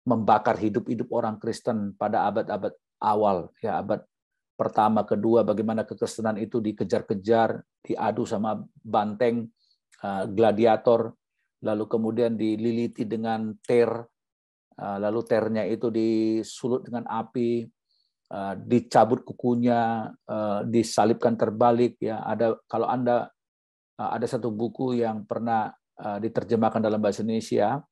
membakar hidup-hidup orang Kristen pada abad-abad awal, ya, abad pertama, kedua, bagaimana kekristenan itu dikejar-kejar, diadu sama banteng gladiator, lalu kemudian dililiti dengan lalu ternya itu disulut dengan api, dicabut kukunya, disalibkan terbalik, ya. Kalau Anda ada satu buku yang pernah diterjemahkan dalam bahasa Indonesia,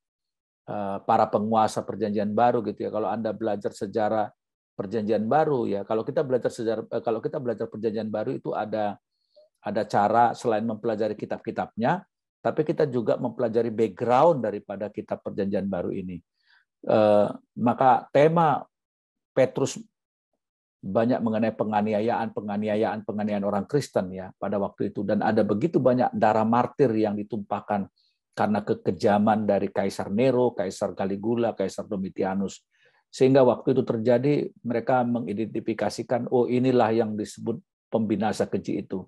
para penguasa Perjanjian Baru, gitu ya. Kalau Anda belajar sejarah Perjanjian Baru, ya, kalau kita belajar Perjanjian Baru itu ada cara selain mempelajari kitab-kitabnya, tapi kita juga mempelajari background daripada kitab Perjanjian Baru ini. Maka tema Petrus banyak mengenai penganiayaan orang Kristen, ya, pada waktu itu, dan ada begitu banyak darah martir yang ditumpahkan karena kekejaman dari Kaisar Nero, Kaisar Caligula, Kaisar Domitianus, sehingga waktu itu terjadi mereka mengidentifikasikan, oh, inilah yang disebut pembinasa keji itu,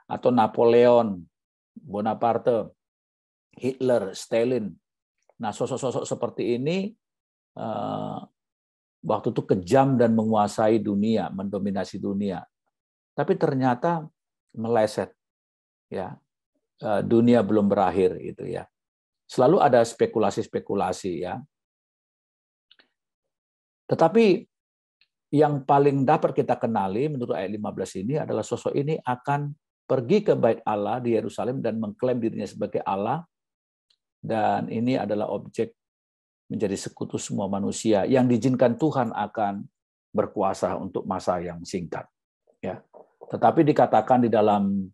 atau Napoleon, Bonaparte, Hitler, Stalin. Nah, sosok-sosok seperti ini waktu itu kejam dan menguasai dunia, mendominasi dunia. Tapi ternyata meleset, ya. Dunia belum berakhir, itu, ya. Selalu ada spekulasi-spekulasi, ya. Tetapi yang paling dapat kita kenali menurut ayat 15 ini adalah sosok ini akan pergi ke Bait Allah di Yerusalem dan mengklaim dirinya sebagai Allah, dan ini adalah objek menjadi sekutu semua manusia yang diizinkan Tuhan akan berkuasa untuk masa yang singkat, ya. Tetapi dikatakan di dalam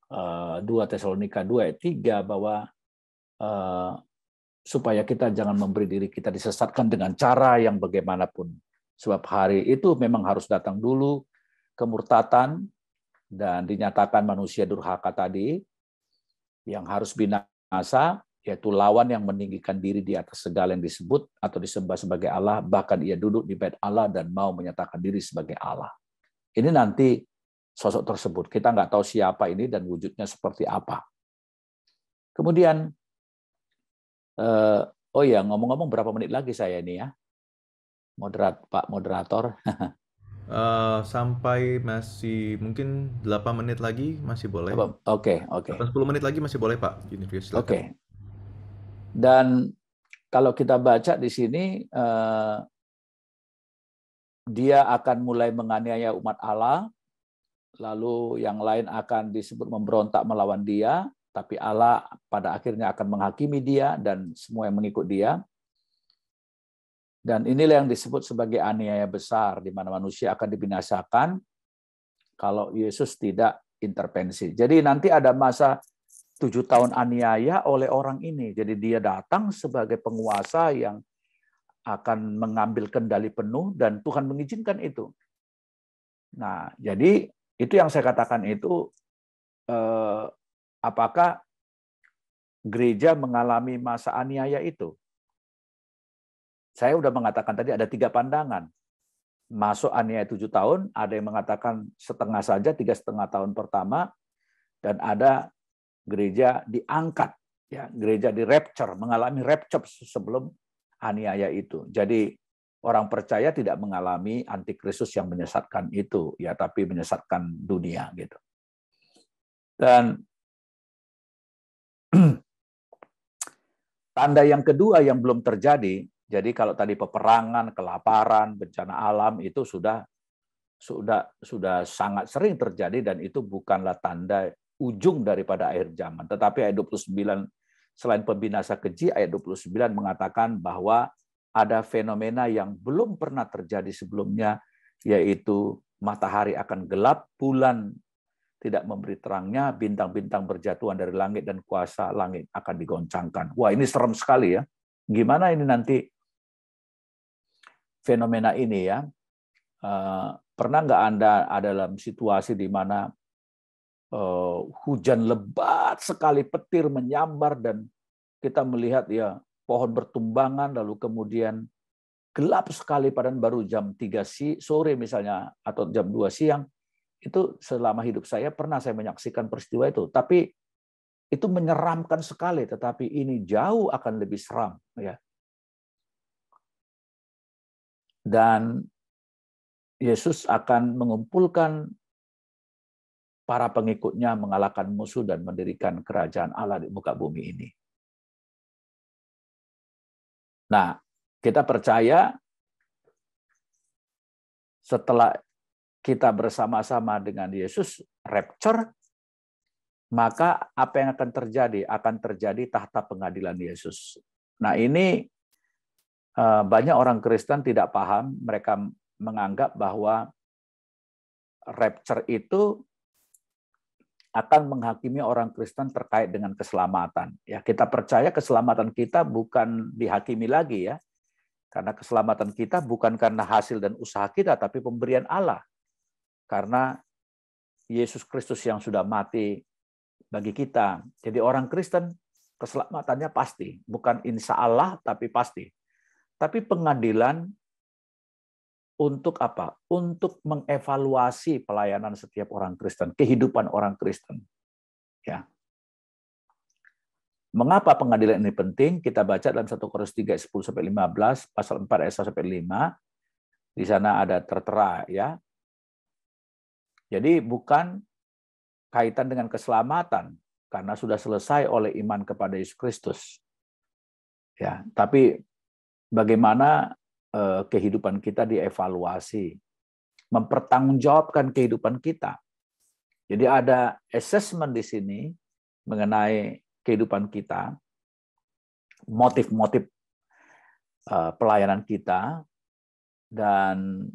2 Tesalonika 2 ayat 3 bahwa supaya kita jangan memberi diri kita disesatkan dengan cara yang bagaimanapun, sebab hari itu memang harus datang dulu kemurtatan dan dinyatakan manusia durhaka tadi yang harus binasa, yaitu lawan yang meninggikan diri di atas segala yang disebut atau disembah sebagai Allah, bahkan ia duduk di bait Allah dan mau menyatakan diri sebagai Allah. Ini nanti sosok tersebut, kita nggak tahu siapa ini dan wujudnya seperti apa. Kemudian, oh ya, ngomong-ngomong berapa menit lagi saya ini, ya, Pak Moderator? Sampai masih mungkin 8 menit lagi masih boleh. Oke. 10 menit lagi masih boleh, Pak Junifrius, silakan. Oke. Dan kalau kita baca di sini, dia akan mulai menganiaya umat Allah, lalu yang lain akan disebut memberontak melawan dia, tapi Allah pada akhirnya akan menghakimi dia dan semua yang mengikut dia. Dan inilah yang disebut sebagai aniaya besar, di mana manusia akan dibinasakan kalau Yesus tidak intervensi. Jadi nanti ada masa 7 tahun aniaya oleh orang ini. Jadi dia datang sebagai penguasa yang akan mengambil kendali penuh dan Tuhan mengizinkan itu. Nah, jadi itu yang saya katakan itu, apakah gereja mengalami masa aniaya itu? Saya sudah mengatakan tadi ada 3 pandangan. Masuk aniaya 7 tahun, ada yang mengatakan setengah saja, 3,5 tahun pertama, dan ada gereja diangkat, ya, gereja di rapture, mengalami rapture sebelum aniaya itu. Jadi orang percaya tidak mengalami antikristus yang menyesatkan itu, ya, tapi menyesatkan dunia, gitu. Dan tanda yang kedua yang belum terjadi, jadi kalau tadi peperangan, kelaparan, bencana alam itu sudah sangat sering terjadi dan itu bukanlah tanda ujung daripada akhir zaman. Tetapi ayat 29, selain pembinasa keji, ayat 29 mengatakan bahwa ada fenomena yang belum pernah terjadi sebelumnya, yaitu matahari akan gelap, bulan tidak memberi terangnya, bintang-bintang berjatuhan dari langit, dan kuasa langit akan digoncangkan. Wah, ini serem sekali, ya. Gimana ini nanti fenomena ini, ya? Pernah nggak Anda ada dalam situasi di mana hujan lebat sekali, petir menyambar, dan kita melihat, ya, pohon bertumbangan, lalu kemudian gelap sekali padahal baru jam 3 sore misalnya, atau jam 2 siang, itu selama hidup saya pernah saya menyaksikan peristiwa itu. Tapi itu menyeramkan sekali, tetapi ini jauh akan lebih seram. Ya. Dan Yesus akan mengumpulkan para pengikutnya, mengalahkan musuh dan mendirikan kerajaan Allah di muka bumi ini. Nah, kita percaya setelah kita bersama-sama dengan Yesus rapture, maka apa yang akan terjadi? Akan terjadi tahta pengadilan Yesus. Nah, ini banyak orang Kristen tidak paham, mereka menganggap bahwa rapture itu akan menghakimi orang Kristen terkait dengan keselamatan. Ya, kita percaya keselamatan kita bukan dihakimi lagi ya. Karena keselamatan kita bukan karena hasil dan usaha kita, tapi pemberian Allah. Karena Yesus Kristus yang sudah mati bagi kita. Jadi orang Kristen keselamatannya pasti, bukan insya Allah tapi pasti. Tapi pengadilan untuk apa? Untuk mengevaluasi pelayanan setiap orang Kristen, kehidupan orang Kristen. Ya. Mengapa pengadilan ini penting? Kita baca dalam 1 Korintus 3 10-15, pasal 4 ayat 1-5. Di sana ada tertera ya. Jadi bukan kaitan dengan keselamatan karena sudah selesai oleh iman kepada Yesus Kristus. Ya, tapi bagaimana kehidupan kita dievaluasi, mempertanggungjawabkan kehidupan kita. Jadi ada assessment di sini mengenai kehidupan kita, motif-motif pelayanan kita, dan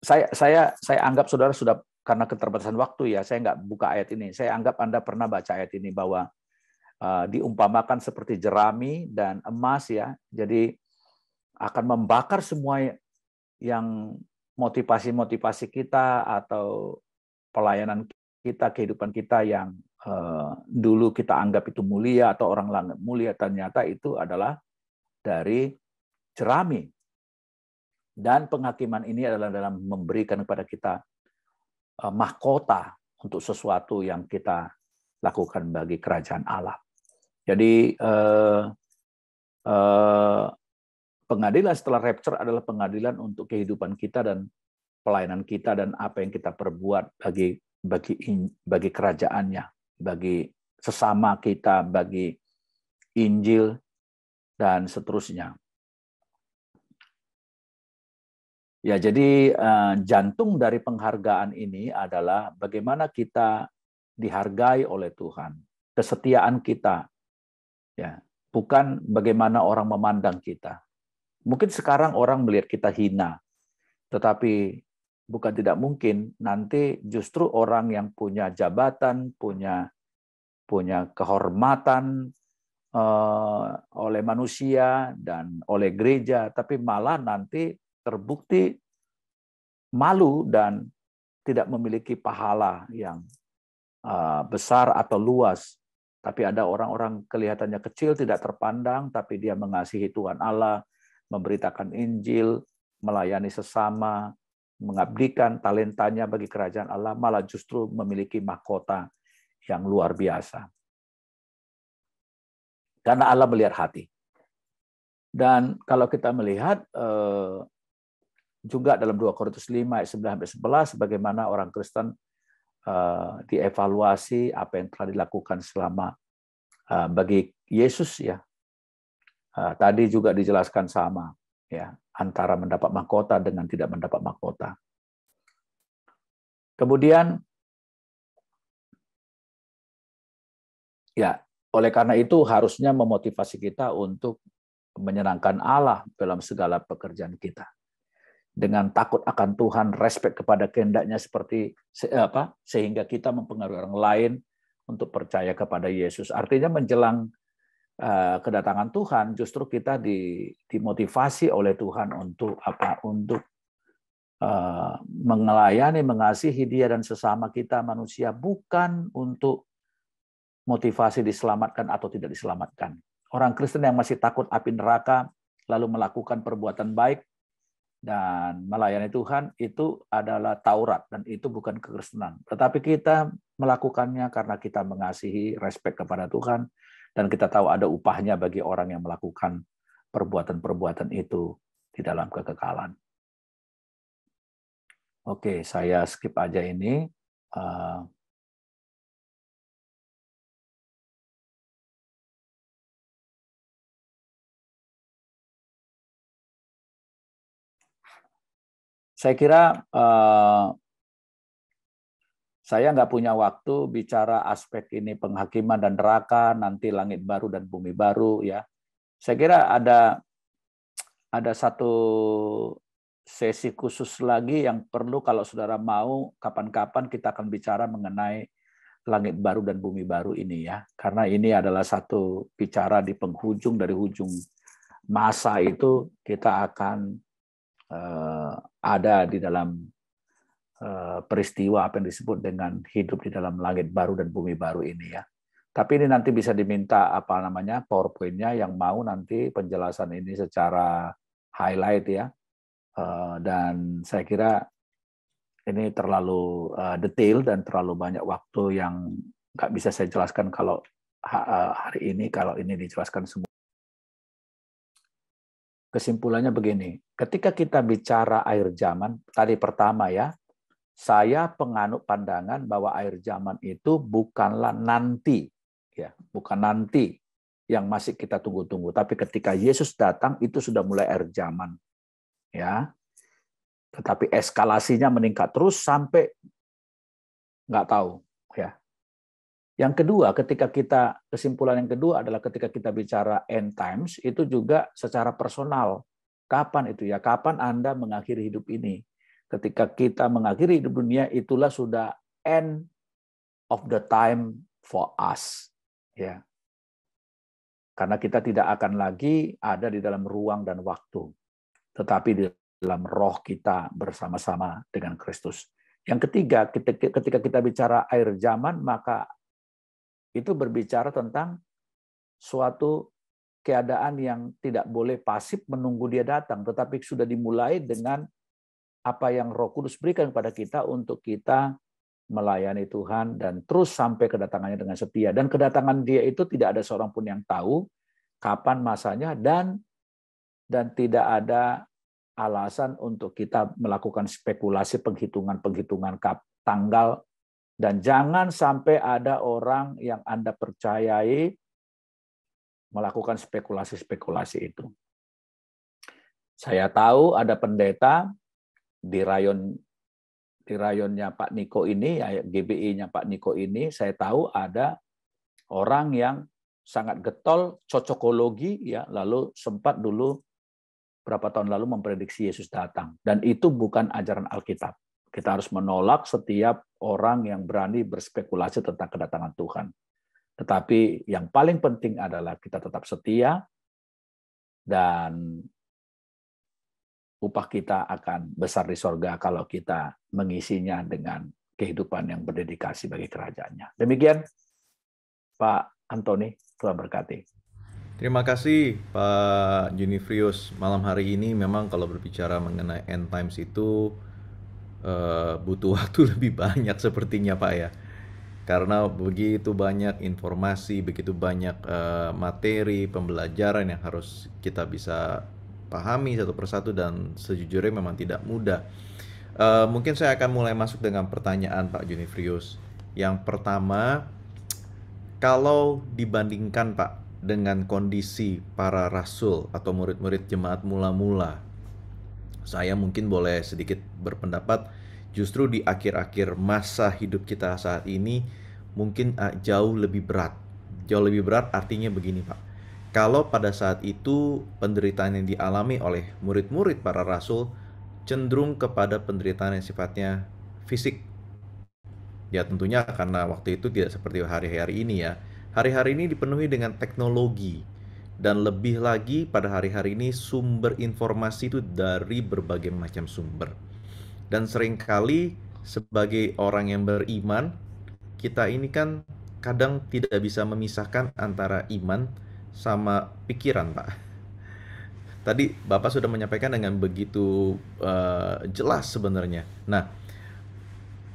saya anggap saudara sudah, karena keterbatasan waktu ya, saya nggak buka ayat ini. Saya anggap Anda pernah baca ayat ini bahwa diumpamakan seperti jerami dan emas ya. Jadi akan membakar semua yang motivasi-motivasi kita atau pelayanan kita, kehidupan kita yang dulu kita anggap itu mulia atau orang lain mulia, ternyata itu adalah dari jerami. Dan penghakiman ini adalah dalam memberikan kepada kita mahkota untuk sesuatu yang kita lakukan bagi kerajaan Allah. Jadi pengadilan setelah rapture adalah pengadilan untuk kehidupan kita dan pelayanan kita dan apa yang kita perbuat bagi kerajaannya, bagi sesama kita, bagi Injil dan seterusnya. Ya, jadi jantung dari penghargaan ini adalah bagaimana kita dihargai oleh Tuhan, kesetiaan kita, ya, bukan bagaimana orang memandang kita. Mungkin sekarang orang melihat kita hina, tetapi bukan tidak mungkin nanti justru orang yang punya jabatan, punya kehormatan oleh manusia dan oleh gereja, tapi malah nanti terbukti malu dan tidak memiliki pahala yang besar atau luas. Tapi ada orang-orang kelihatannya kecil, tidak terpandang, tapi dia mengasihi Tuhan Allah, memberitakan Injil, melayani sesama, mengabdikan talentanya bagi kerajaan Allah, malah justru memiliki mahkota yang luar biasa. Karena Allah melihat hati. Dan kalau kita melihat juga dalam 2 Korintus 5 ayat 9-11 bagaimana orang Kristen dievaluasi apa yang telah dilakukan selama bagi Yesus ya. Tadi juga dijelaskan sama ya, antara mendapat mahkota dengan tidak mendapat mahkota. Kemudian ya, oleh karena itu harusnya memotivasi kita untuk menyenangkan Allah dalam segala pekerjaan kita. Dengan takut akan Tuhan, respek kepada kehendaknya seperti sehingga kita mempengaruhi orang lain untuk percaya kepada Yesus. Artinya menjelang kedatangan Tuhan, justru kita dimotivasi oleh Tuhan untuk apa? Untuk melayani, mengasihi Dia dan sesama kita manusia, bukan untuk motivasi diselamatkan atau tidak diselamatkan. Orang Kristen yang masih takut api neraka, lalu melakukan perbuatan baik dan melayani Tuhan, itu adalah Taurat, dan itu bukan kekristenan. Tetapi kita melakukannya karena kita mengasihi, respek kepada Tuhan, dan kita tahu ada upahnya bagi orang yang melakukan perbuatan-perbuatan itu di dalam kekekalan. Oke, saya skip aja ini. Saya kira saya nggak punya waktu bicara aspek ini penghakiman dan neraka, nanti langit baru dan bumi baru, ya. Saya kira ada satu sesi khusus lagi yang perlu, kalau saudara mau, kapan-kapan kita akan bicara mengenai langit baru dan bumi baru ini, ya. Karena ini adalah satu bicara di penghujung dari hujung masa itu, kita akan ada di dalam peristiwa apa yang disebut dengan hidup di dalam langit baru dan bumi baru ini, ya. Tapi ini nanti bisa diminta PowerPoint-nya yang mau nanti penjelasan ini secara highlight, ya. Dan saya kira ini terlalu detail dan terlalu banyak waktu yang nggak bisa saya jelaskan kalau hari ini, kalau ini dijelaskan semua. Kesimpulannya begini, ketika kita bicara akhir zaman, tadi pertama, ya, saya penganut pandangan bahwa akhir zaman itu bukanlah nanti, ya, bukan nanti yang masih kita tunggu-tunggu, tapi ketika Yesus datang itu sudah mulai akhir zaman, ya. Tetapi eskalasinya meningkat terus sampai nggak tahu, ya. Yang kedua, kesimpulan yang kedua adalah ketika kita bicara end times, itu juga secara personal. Kapan itu, ya? Kapan Anda mengakhiri hidup ini? Ketika kita mengakhiri hidup dunia, itulah sudah end of the time for us, ya. Karena kita tidak akan lagi ada di dalam ruang dan waktu, tetapi di dalam roh kita bersama-sama dengan Kristus. Yang ketiga, ketika kita bicara akhir zaman, maka itu berbicara tentang suatu keadaan yang tidak boleh pasif menunggu dia datang, tetapi sudah dimulai dengan apa yang Roh Kudus berikan kepada kita untuk kita melayani Tuhan dan terus sampai kedatangannya dengan setia. Dan kedatangan dia itu tidak ada seorang pun yang tahu kapan masanya, dan tidak ada alasan untuk kita melakukan spekulasi penghitungan tanggal. Dan jangan sampai ada orang yang Anda percayai melakukan spekulasi-spekulasi itu. Saya tahu ada pendeta di rayonnya Pak Niko ini, GBI-nya Pak Niko ini, saya tahu ada orang yang sangat getol cocokologi, ya, lalu sempat dulu berapa tahun lalu memprediksi Yesus datang. Dan itu bukan ajaran Alkitab. Kita harus menolak setiap orang yang berani berspekulasi tentang kedatangan Tuhan. Tetapi yang paling penting adalah kita tetap setia, dan upah kita akan besar di sorga kalau kita mengisinya dengan kehidupan yang berdedikasi bagi kerajaannya. Demikian, Pak Antoni, Tuhan berkati. Terima kasih Pak Junifrius. Malam hari ini memang kalau berbicara mengenai end times itu butuh waktu lebih banyak sepertinya, Pak, ya. Karena begitu banyak informasi, begitu banyak materi pembelajaran yang harus kita bisa pahami satu persatu, dan sejujurnya memang tidak mudah. Mungkin saya akan mulai masuk dengan pertanyaan Pak Junifrius. Yang pertama, kalau dibandingkan, Pak, dengan kondisi para rasul atau murid-murid jemaat mula-mula, saya mungkin boleh sedikit berpendapat justru di akhir-akhir masa hidup kita saat ini mungkin jauh lebih berat. Jauh lebih berat artinya begini, Pak. Kalau pada saat itu penderitaan yang dialami oleh murid-murid para rasul cenderung kepada penderitaan yang sifatnya fisik. Ya tentunya karena waktu itu tidak seperti hari-hari ini, ya. Hari-hari ini dipenuhi dengan teknologi. Dan lebih lagi pada hari-hari ini sumber informasi itu dari berbagai macam sumber. Dan seringkali sebagai orang yang beriman, kita ini kan kadang tidak bisa memisahkan antara iman sama pikiran, Pak. Tadi Bapak sudah menyampaikan dengan begitu jelas sebenarnya. Nah,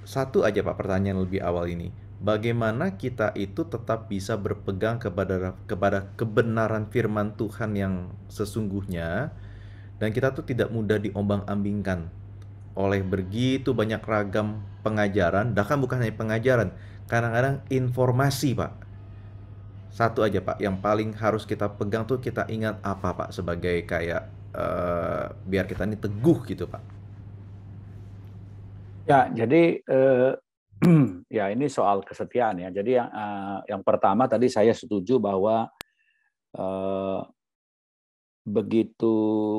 satu aja Pak pertanyaan lebih awal ini. Bagaimana kita itu tetap bisa berpegang kepada kebenaran firman Tuhan yang sesungguhnya dan kita tuh tidak mudah diombang-ambingkan oleh begitu banyak ragam pengajaran, bahkan bukan hanya pengajaran, kadang-kadang informasi, Pak. Satu aja, Pak, yang paling harus kita pegang tuh kita ingat apa, Pak, sebagai kayak biar kita ini teguh gitu, Pak. Ya, jadi ya ini soal kesetiaan ya. Jadi yang pertama tadi saya setuju bahwa eh, begitu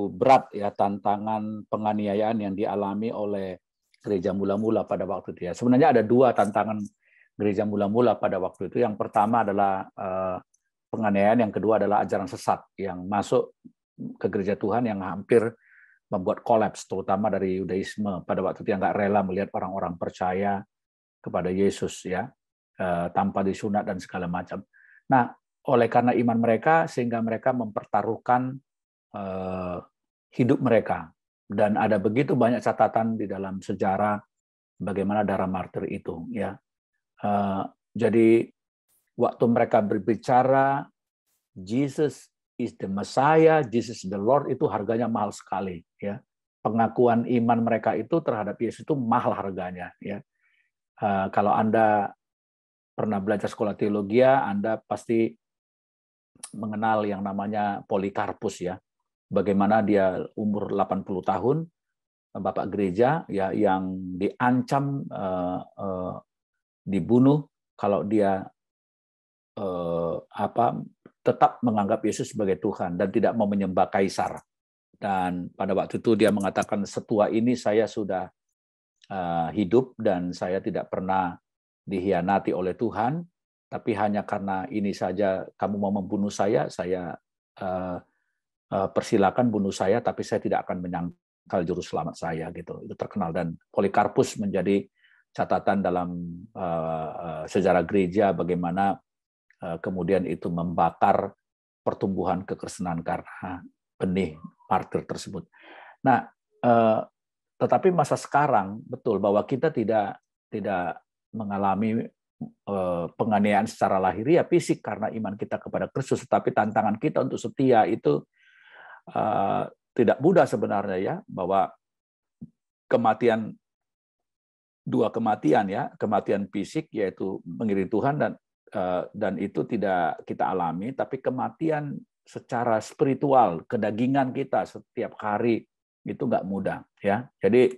berat ya tantangan penganiayaan yang dialami oleh gereja mula-mula pada waktu itu ya. Sebenarnya ada dua tantangan gereja mula-mula pada waktu itu. Yang pertama adalah penganiayaan, yang kedua adalah ajaran sesat yang masuk ke gereja Tuhan yang hampir membuat kolaps, terutama dari Yudaisme pada waktu itu yang nggak rela melihat orang-orang percaya kepada Yesus ya, tanpa disunat dan segala macam. Nah, oleh karena iman mereka sehingga mereka mempertaruhkan hidup mereka, dan ada begitu banyak catatan di dalam sejarah bagaimana darah martir itu ya. Jadi waktu mereka berbicara Jesus is the Messiah, Jesus is the Lord, itu harganya mahal sekali ya. Pengakuan iman mereka itu terhadap Yesus itu mahal harganya ya. Kalau Anda pernah belajar sekolah teologi, Anda pasti mengenal yang namanya Polikarpus ya. Bagaimana dia umur 80 tahun, Bapak gereja ya, yang diancam dibunuh kalau dia tetap menganggap Yesus sebagai Tuhan dan tidak mau menyembah kaisar. Dan pada waktu itu dia mengatakan, setua ini saya sudah hidup dan saya tidak pernah dihianati oleh Tuhan, tapi hanya karena ini saja kamu mau membunuh saya persilakan bunuh saya, tapi saya tidak akan menyangkal juru selamat saya gitu. Itu terkenal, dan Polikarpus menjadi catatan dalam sejarah gereja bagaimana kemudian itu membakar pertumbuhan kekristenan karena benih martir tersebut. Nah, tetapi masa sekarang betul bahwa kita tidak mengalami penganiayaan secara lahiriah fisik karena iman kita kepada Kristus, tetapi tantangan kita untuk setia itu tidak mudah sebenarnya ya, bahwa dua kematian ya, kematian fisik yaitu mengiringi Tuhan dan itu tidak kita alami, tapi kematian secara spiritual, kedagingan kita setiap hari itu nggak mudah ya. Jadi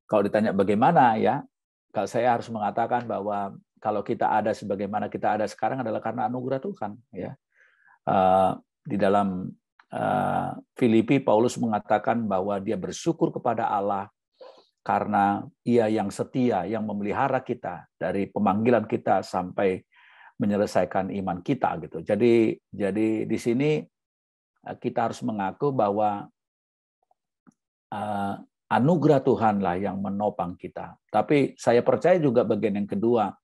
kalau ditanya bagaimana ya, kalau saya harus mengatakan bahwa kalau kita ada sebagaimana kita ada sekarang adalah karena anugerah Tuhan ya. Di dalam Filipi, Paulus mengatakan bahwa dia bersyukur kepada Allah karena Ia yang setia, yang memelihara kita dari pemanggilan kita sampai menyelesaikan iman kita gitu. Jadi di sini kita harus mengaku bahwa anugerah Tuhanlah yang menopang kita. Tapi saya percaya juga bagian yang kedua,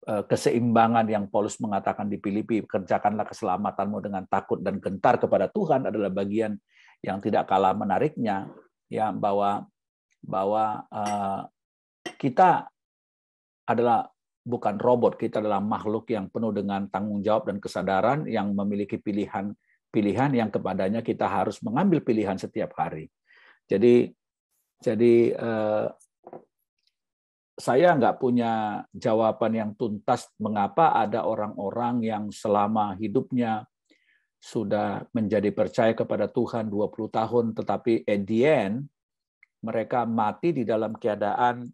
keseimbangan yang Paulus mengatakan di Filipi, kerjakanlah keselamatanmu dengan takut dan gentar kepada Tuhan, adalah bagian yang tidak kalah menariknya ya, bahwa kita adalah bukan robot, kita adalah makhluk yang penuh dengan tanggung jawab dan kesadaran, yang memiliki pilihan yang kepadanya kita harus mengambil pilihan setiap hari. Jadi saya nggak punya jawaban yang tuntas mengapa ada orang-orang yang selama hidupnya sudah menjadi percaya kepada Tuhan 20 tahun, tetapi at the end mereka mati di dalam keadaan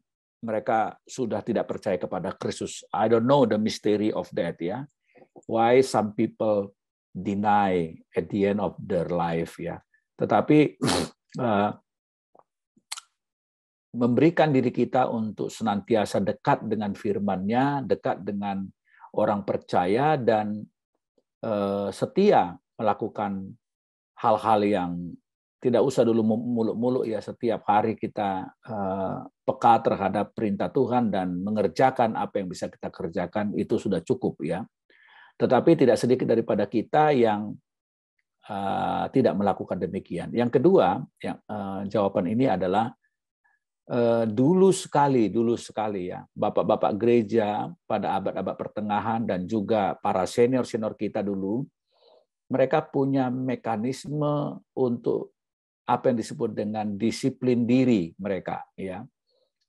mereka sudah tidak percaya kepada Kristus. I don't know the mystery of that ya. Why some people deny at the end of their life ya. Tetapi memberikan diri kita untuk senantiasa dekat dengan firman-Nya, dekat dengan orang percaya, dan setia melakukan hal-hal yang tidak usah dulu muluk-muluk ya, setiap hari kita peka terhadap perintah Tuhan dan mengerjakan apa yang bisa kita kerjakan, itu sudah cukup ya. Tetapi tidak sedikit daripada kita yang tidak melakukan demikian. Yang kedua, jawaban ini adalah dulu sekali ya, bapak-bapak gereja pada abad-abad pertengahan dan juga para senior-senior kita dulu, mereka punya mekanisme untuk apa yang disebut dengan disiplin diri mereka, ya,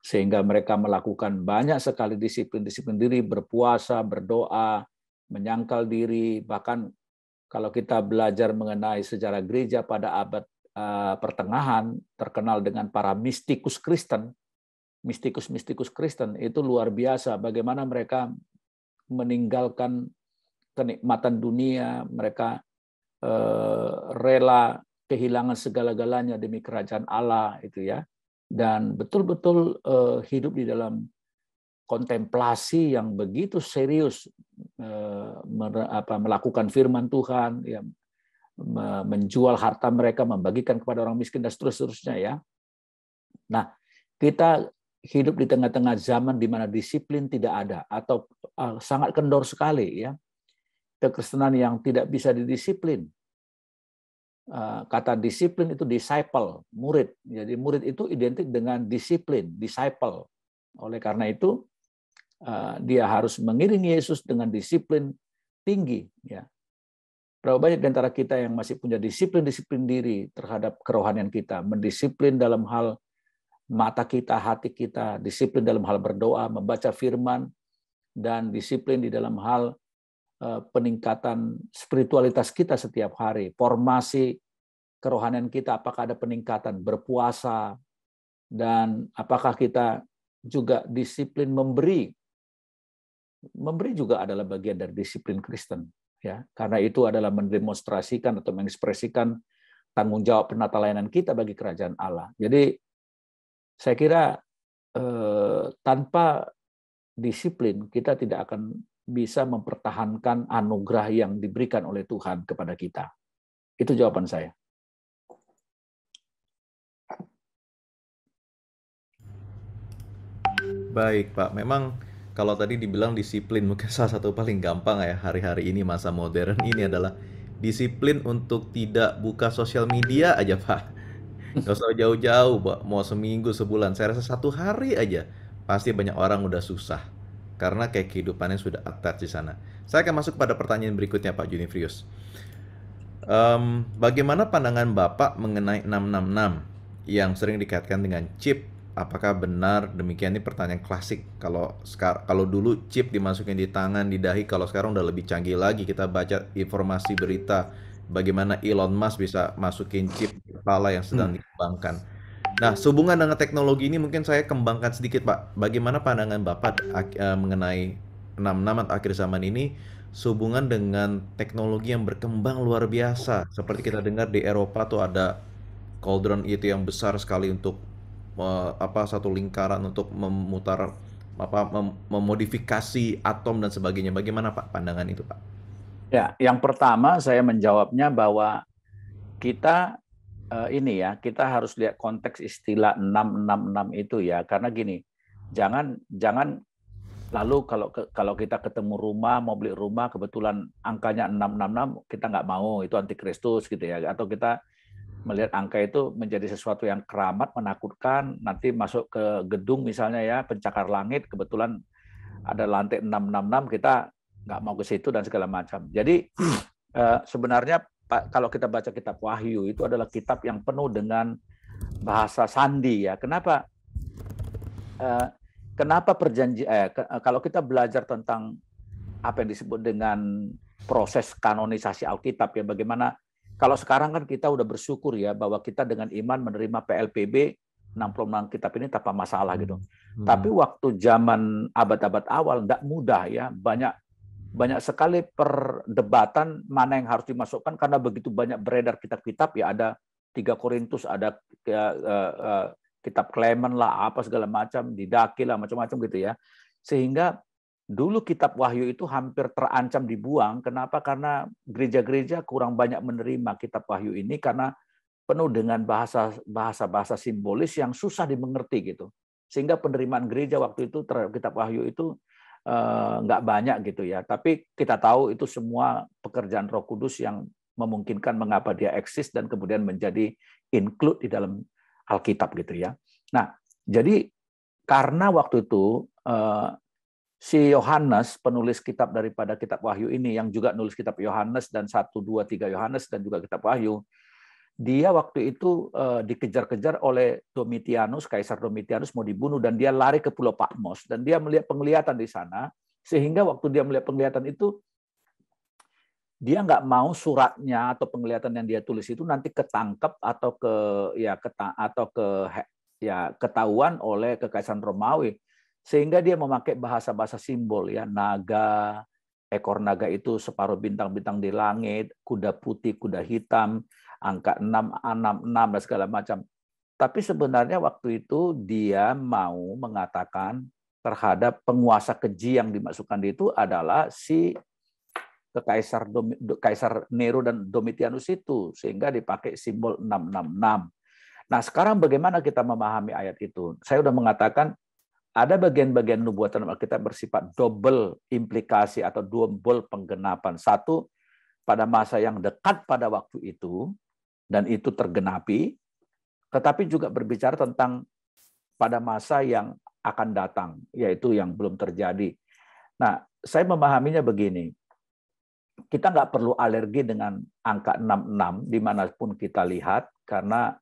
sehingga mereka melakukan banyak sekali disiplin diri, berpuasa, berdoa, menyangkal diri. Bahkan kalau kita belajar mengenai sejarah gereja pada abad pertengahan, terkenal dengan para mistikus Kristen, mistikus Kristen itu luar biasa. Bagaimana mereka meninggalkan kenikmatan dunia, mereka rela kehilangan segala-galanya demi kerajaan Allah itu ya, dan betul-betul hidup di dalam kontemplasi yang begitu serius, melakukan firman Tuhan, ya, menjual harta mereka, membagikan kepada orang miskin dan seterusnya ya. Nah, kita hidup di tengah-tengah zaman di mana disiplin tidak ada atau sangat kendor sekali ya. Kekristenan yang tidak bisa didisiplin. Kata disiplin itu disciple, murid. Jadi murid itu identik dengan disiplin, disciple. Oleh karena itu dia harus mengiringi Yesus dengan disiplin tinggi. Ya. Berapa banyak di antara kita yang masih punya disiplin diri terhadap kerohanian kita, mendisiplin dalam hal mata kita, hati kita, disiplin dalam hal berdoa, membaca firman, dan disiplin di dalam hal peningkatan spiritualitas kita setiap hari, formasi kerohanian kita, apakah ada peningkatan, berpuasa, dan apakah kita juga disiplin memberi. Memberi juga adalah bagian dari disiplin Kristen, ya, karena itu adalah mendemonstrasikan atau mengekspresikan tanggung jawab penata layanan kita bagi kerajaan Allah. Jadi saya kira tanpa disiplin kita tidak akan bisa mempertahankan anugerah yang diberikan oleh Tuhan kepada kita. Itu jawaban saya. Baik, Pak. Memang kalau tadi dibilang disiplin, mungkin salah satu paling gampang ya hari-hari ini, masa modern ini adalah disiplin untuk tidak buka sosial media aja, Pak. Nggak usah jauh-jauh, Pak. Mau seminggu, sebulan. Saya rasa 1 hari aja pasti banyak orang udah susah. Karena kayak kehidupannya sudah attach di sana. Saya akan masuk pada pertanyaan berikutnya, Pak Junifrius. Bagaimana pandangan Bapak mengenai 666 yang sering dikaitkan dengan chip? Apakah benar demikian? Ini pertanyaan klasik. Kalau dulu chip dimasukin di tangan, di dahi, kalau sekarang udah lebih canggih lagi. Kita baca informasi berita bagaimana Elon Musk bisa masukin chip di kepala yang sedang dikembangkan. Nah, sehubungan dengan teknologi ini mungkin saya kembangkan sedikit, Pak. Bagaimana pandangan Bapak mengenai 66 atau akhir zaman ini sehubungan dengan teknologi yang berkembang luar biasa. Seperti kita dengar di Eropa tuh ada cauldron itu yang besar sekali untuk satu lingkaran untuk memutar memodifikasi atom dan sebagainya. Bagaimana Pak pandangan itu, Pak? Ya, yang pertama saya menjawabnya bahwa kita kita harus lihat konteks istilah 666 itu ya, karena gini, jangan lalu kalau kita ketemu rumah, mau beli rumah, kebetulan angkanya 666, kita nggak mau, itu antikristus gitu ya. Atau kita melihat angka itu menjadi sesuatu yang keramat, menakutkan, nanti masuk ke gedung misalnya ya, pencakar langit, kebetulan ada lantai 666, kita nggak mau ke situ dan segala macam. Jadi sebenarnya kalau kita baca kitab Wahyu, itu adalah kitab yang penuh dengan bahasa sandi ya. Kenapa kalau kita belajar tentang apa yang disebut dengan proses kanonisasi Alkitab ya, bagaimana kalau sekarang kan kita udah bersyukur ya bahwa kita dengan iman menerima PLPB 66 kitab ini tanpa masalah gitu. Tapi waktu zaman abad-abad awal enggak mudah ya, banyak sekali perdebatan mana yang harus dimasukkan karena begitu banyak beredar kitab-kitab ya, ada 3 Korintus, ada kitab Clement lah, apa segala macam, Didakil lah, macam-macam gitu ya. Sehingga dulu kitab Wahyu itu hampir terancam dibuang. Kenapa? Karena gereja-gereja kurang banyak menerima kitab Wahyu ini karena penuh dengan bahasa simbolis yang susah dimengerti gitu. Sehingga penerimaan gereja waktu itu terhadap kitab Wahyu itu nggak banyak gitu ya. Tapi kita tahu itu semua pekerjaan Roh Kudus yang memungkinkan mengapa dia eksis dan kemudian menjadi include di dalam Alkitab gitu ya. Nah, jadi karena waktu itu si Yohanes, penulis kitab daripada kitab Wahyu ini, yang juga nulis kitab Yohanes dan 1, 2, 3 Yohanes dan juga kitab Wahyu, dia waktu itu dikejar-kejar oleh Domitianus, Kaisar Domitianus mau dibunuh, dan dia lari ke Pulau Patmos, dan dia melihat penglihatan di sana, sehingga waktu dia melihat penglihatan itu, dia nggak mau suratnya atau penglihatan yang dia tulis itu nanti ketangkep atau ketahuan oleh Kekaisaran Romawi, sehingga dia memakai bahasa-bahasa simbol ya, naga, ekor naga itu separuh bintang-bintang di langit, kuda putih, kuda hitam, angka 666 dan segala macam. Tapi sebenarnya waktu itu dia mau mengatakan terhadap penguasa keji yang dimasukkan itu adalah si Kaisar Nero dan Domitianus itu, sehingga dipakai simbol 666. Nah, sekarang bagaimana kita memahami ayat itu? Saya sudah mengatakan ada bagian-bagian nubuatan Alkitab bersifat double implikasi atau double penggenapan. Satu, pada masa yang dekat pada waktu itu, dan itu tergenapi, tetapi juga berbicara tentang pada masa yang akan datang, yaitu yang belum terjadi. Nah, saya memahaminya begini, kita nggak perlu alergi dengan angka 66 dimanapun kita lihat, karena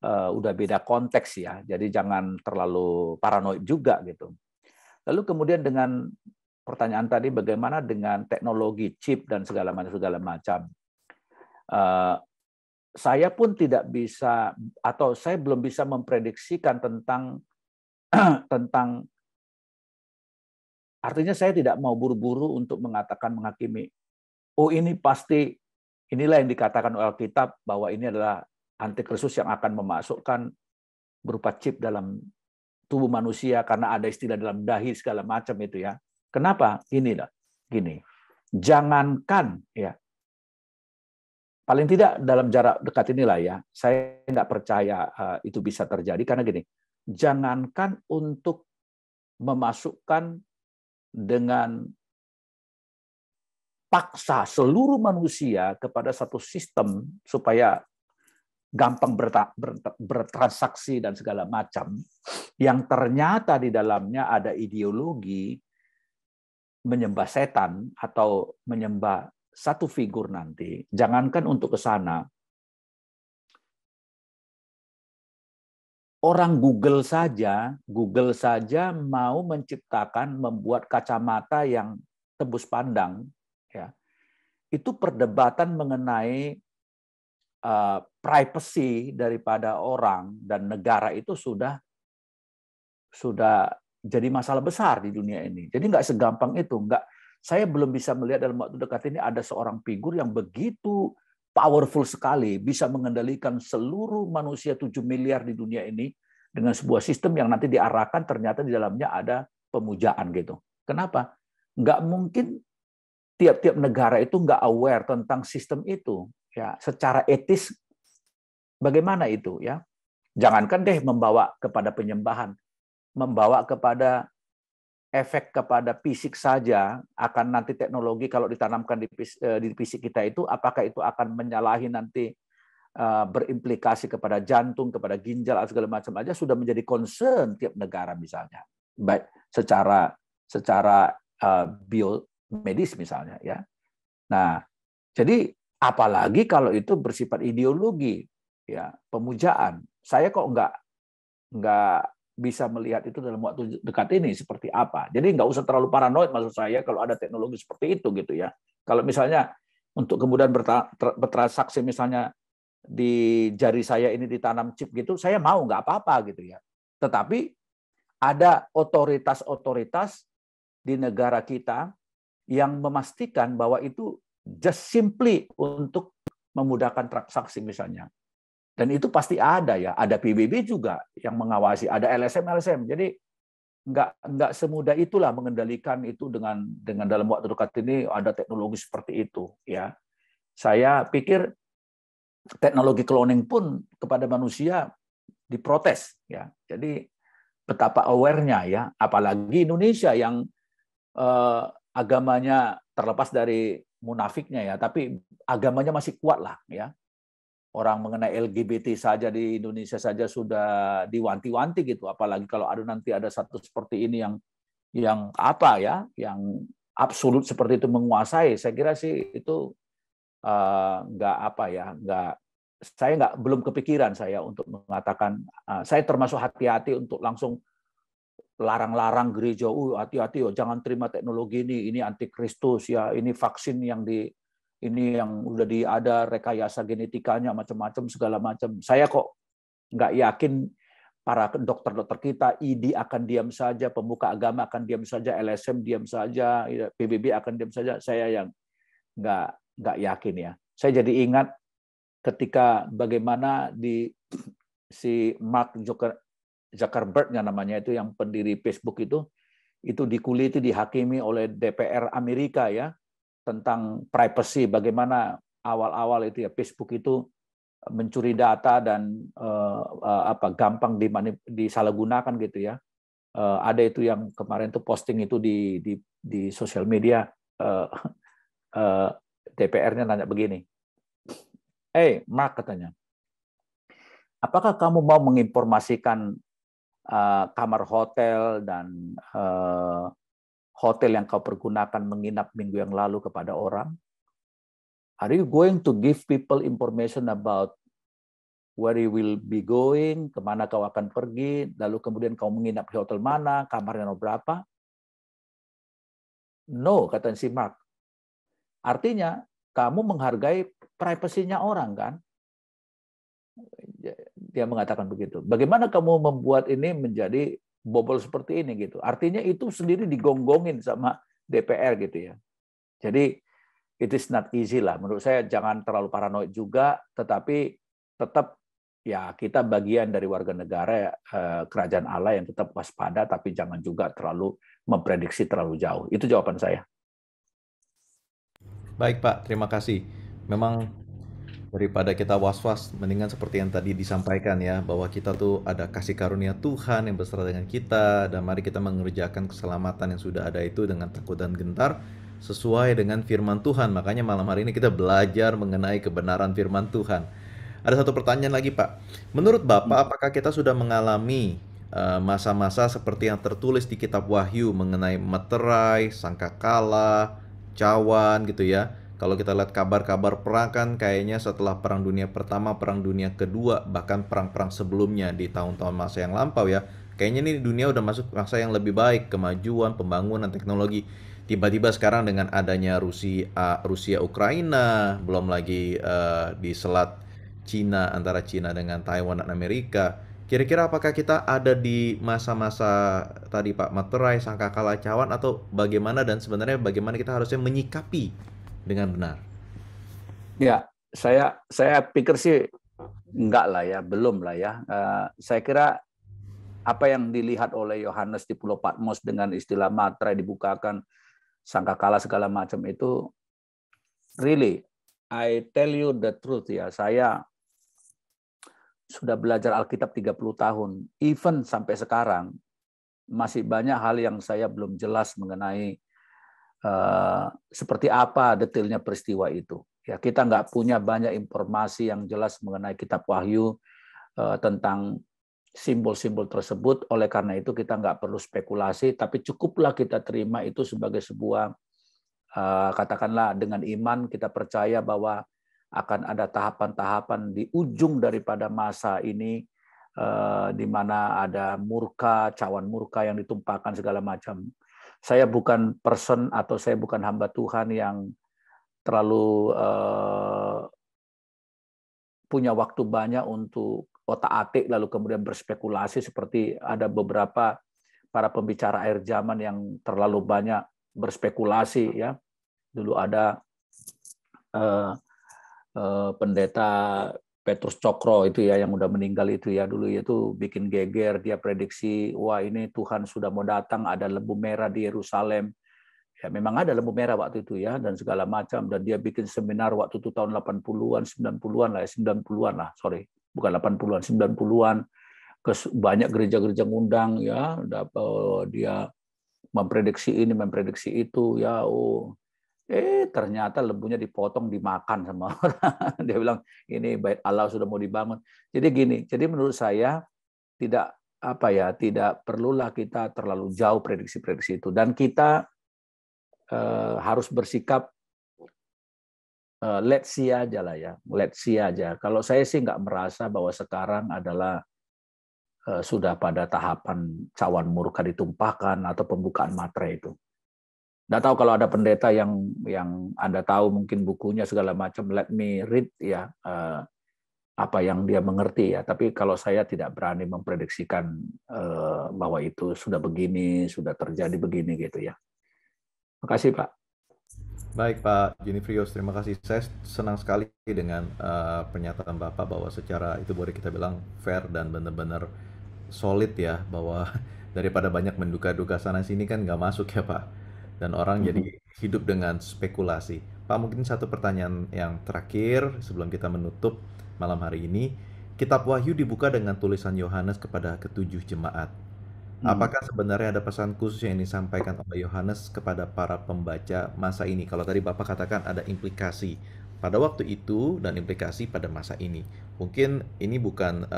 udah beda konteks ya, jadi jangan terlalu paranoid juga gitu. Lalu kemudian dengan pertanyaan tadi, bagaimana dengan teknologi chip dan segala macam. Saya pun tidak bisa, atau saya belum bisa memprediksikan tentang artinya saya tidak mau buru-buru untuk mengatakan, menghakimi, oh ini pasti, inilah yang dikatakan oleh Alkitab bahwa ini adalah antikristus yang akan memasukkan berupa chip dalam tubuh manusia karena ada istilah dalam dahi segala macam itu ya. Kenapa? Gini. Jangankan ya, paling tidak dalam jarak dekat inilah ya, saya nggak percaya itu bisa terjadi karena gini. Jangankan untuk memasukkan dengan paksa seluruh manusia kepada satu sistem supaya gampang bertransaksi dan segala macam, yang ternyata di dalamnya ada ideologi menyembah setan atau menyembah satu figur nanti. Jangankan untuk ke sana, orang Google saja mau menciptakan, membuat kacamata yang tembus pandang, ya. Itu perdebatan mengenai privacy daripada orang dan negara itu sudah jadi masalah besar di dunia ini. Jadi nggak segampang itu. Saya belum bisa melihat dalam waktu dekat ini ada seorang figur yang begitu powerful sekali, bisa mengendalikan seluruh manusia 7 miliar di dunia ini dengan sebuah sistem yang nanti diarahkan ternyata di dalamnya ada pemujaan gitu. Kenapa? Nggak mungkin tiap-tiap negara itu nggak aware tentang sistem itu. Ya, secara etis bagaimana itu ya? Jangankan deh membawa kepada penyembahan, membawa kepada efek kepada fisik saja, akan nanti teknologi kalau ditanamkan di fisik kita itu, apakah itu akan menyalahi nanti berimplikasi kepada jantung, kepada ginjal, segala macam aja sudah menjadi concern tiap negara misalnya, baik secara biomedis misalnya ya. Nah, jadi apalagi kalau itu bersifat ideologi, ya pemujaan. Saya kok nggak bisa melihat itu dalam waktu dekat ini seperti apa. Jadi nggak usah terlalu paranoid maksud saya kalau ada teknologi seperti itu gitu ya. Kalau misalnya untuk kemudian bertransaksi misalnya di jari saya ini ditanam chip gitu, saya mau nggak apa-apa gitu ya. Tetapi ada otoritas-otoritas di negara kita yang memastikan bahwa itu just simply untuk memudahkan transaksi misalnya. Dan itu pasti ada ya, ada PBB juga yang mengawasi, ada LSM. Jadi nggak semudah itulah mengendalikan itu dengan dalam waktu dekat ini ada teknologi seperti itu ya. Saya pikir teknologi cloning pun kepada manusia diprotes ya. Jadi betapa aware-nya ya, apalagi Indonesia yang agamanya terlepas dari munafiknya ya, tapi agamanya masih kuat lah ya. Orang mengenai LGBT saja di Indonesia saja sudah diwanti-wanti gitu, apalagi kalau ada nanti ada satu seperti ini yang apa ya, yang absolut seperti itu menguasai. Saya kira sih itu nggak apa ya, saya belum kepikiran saya untuk mengatakan, saya termasuk hati-hati untuk langsung larang-larang gereja, hati-hati jangan terima teknologi ini antikristus ya, ini vaksin ini yang udah ada rekayasa genetikanya macam-macam segala macam. Saya kok nggak yakin para dokter-dokter kita, ID akan diam saja, pemuka agama akan diam saja, LSM diam saja, PBB akan diam saja. Saya yang nggak yakin ya. Saya jadi ingat ketika bagaimana si Mark Zuckerberg namanya itu, yang pendiri Facebook itu dikuliti, dihakimi oleh DPR Amerika ya, tentang privacy, bagaimana awal-awal itu ya Facebook itu mencuri data dan gampang disalahgunakan gitu ya. Ada itu yang kemarin tuh posting itu di sosial media, DPR-nya nanya begini, Mark katanya, apakah kamu mau menginformasikan kamar hotel dan hotel yang kau pergunakan menginap minggu yang lalu kepada orang? Are you going to give people information about where you will be going, kemana kau akan pergi, lalu kemudian kau menginap di hotel mana, kamarnya nomor berapa? No, kata si Mark. Artinya, kamu menghargai privasinya orang, kan? Dia mengatakan begitu. Bagaimana kamu membuat ini menjadi bobol seperti ini gitu? Artinya itu sendiri digonggongin sama DPR gitu ya. Jadi it is not easy lah. Menurut saya jangan terlalu paranoid juga, tetapi tetap ya kita bagian dari warga negara kerajaan Allah yang tetap waspada, tapi jangan juga terlalu memprediksi terlalu jauh. Itu jawaban saya. Baik Pak, terima kasih. Memang daripada kita was-was, mendingan seperti yang tadi disampaikan ya, bahwa kita tuh ada kasih karunia Tuhan yang beserta dengan kita, dan mari kita mengerjakan keselamatan yang sudah ada itu dengan takut dan gentar, sesuai dengan firman Tuhan. Makanya malam hari ini kita belajar mengenai kebenaran firman Tuhan. Ada satu pertanyaan lagi Pak. Menurut Bapak, apakah kita sudah mengalami masa-masa seperti yang tertulis di kitab Wahyu mengenai meterai, sangkakala, cawan gitu ya? Kalau kita lihat kabar-kabar perang kan kayaknya setelah Perang Dunia Pertama, Perang Dunia Kedua, bahkan perang-perang sebelumnya di tahun-tahun masa yang lampau ya, kayaknya nih dunia udah masuk masa yang lebih baik, kemajuan, pembangunan, teknologi. Tiba-tiba sekarang dengan adanya Rusia Ukraina, belum lagi di selat Cina, antara Cina dengan Taiwan dan Amerika. Kira-kira apakah kita ada di masa-masa tadi Pak, meterai, sangkakala, cawan, atau bagaimana, dan sebenarnya bagaimana kita harusnya menyikapi dengan benar? Ya, saya pikir sih enggak lah ya, belum lah ya. Saya kira apa yang dilihat oleh Yohanes di Pulau Patmos dengan istilah materai dibukakan, sangkakala segala macam itu, really, I tell you the truth ya, saya sudah belajar Alkitab 30 tahun, even sampai sekarang, masih banyak hal yang saya belum jelas mengenai seperti apa detailnya peristiwa itu. Ya, kita nggak punya banyak informasi yang jelas mengenai kitab Wahyu tentang simbol-simbol tersebut. Oleh karena itu kita nggak perlu spekulasi, tapi cukuplah kita terima itu sebagai sebuah katakanlah dengan iman kita percaya bahwa akan ada tahapan-tahapan di ujung daripada masa ini, di mana ada murka, cawan murka yang ditumpahkan segala macam. Saya bukan person atau saya bukan hamba Tuhan yang terlalu punya waktu banyak untuk otak-atik lalu kemudian berspekulasi seperti ada beberapa para pembicara akhir zaman yang terlalu banyak berspekulasi ya. Dulu ada pendeta Petrus Cokro itu ya yang udah meninggal itu ya, dulu itu bikin geger, dia prediksi wah ini Tuhan sudah mau datang, ada lembu merah di Yerusalem, Ya memang ada lampu merah waktu itu ya, dan segala macam, dan dia bikin seminar waktu itu tahun 80-an, 90-an lah, 90-an lah, sorry. Bukan 80-an, 90-an, ke banyak gereja-gereja ngundang ya, dia memprediksi ini, memprediksi itu ya, ternyata lembunya dipotong, dimakan sama orang. Dia bilang ini bait Allah sudah mau dibangun. Jadi gini, jadi menurut saya tidak tidak perlulah kita terlalu jauh prediksi-prediksi itu, dan kita harus bersikap let's see aja lah ya, let's see aja. Kalau saya sih nggak merasa bahwa sekarang adalah sudah pada tahapan cawan murka ditumpahkan atau pembukaan materai itu. Nggak tahu kalau ada pendeta yang Anda tahu mungkin bukunya segala macam, let me read ya apa yang dia mengerti ya. Tapi kalau saya tidak berani memprediksikan bahwa itu sudah begini, sudah terjadi begini gitu ya. Makasih Pak. Baik Pak Junifrius, terima kasih. Saya senang sekali dengan pernyataan Bapak bahwa secara itu boleh kita bilang fair dan benar-benar solid ya, bahwa daripada banyak menduga-duga sana sini kan nggak masuk ya Pak, dan orang jadi hidup dengan spekulasi. Pak, mungkin satu pertanyaan yang terakhir sebelum kita menutup malam hari ini. Kitab Wahyu dibuka dengan tulisan Yohanes kepada ketujuh jemaat. Apakah sebenarnya ada pesan khusus yang disampaikan oleh Yohanes kepada para pembaca masa ini? Kalau tadi Bapak katakan ada implikasi pada waktu itu dan implikasi pada masa ini. Mungkin ini bukan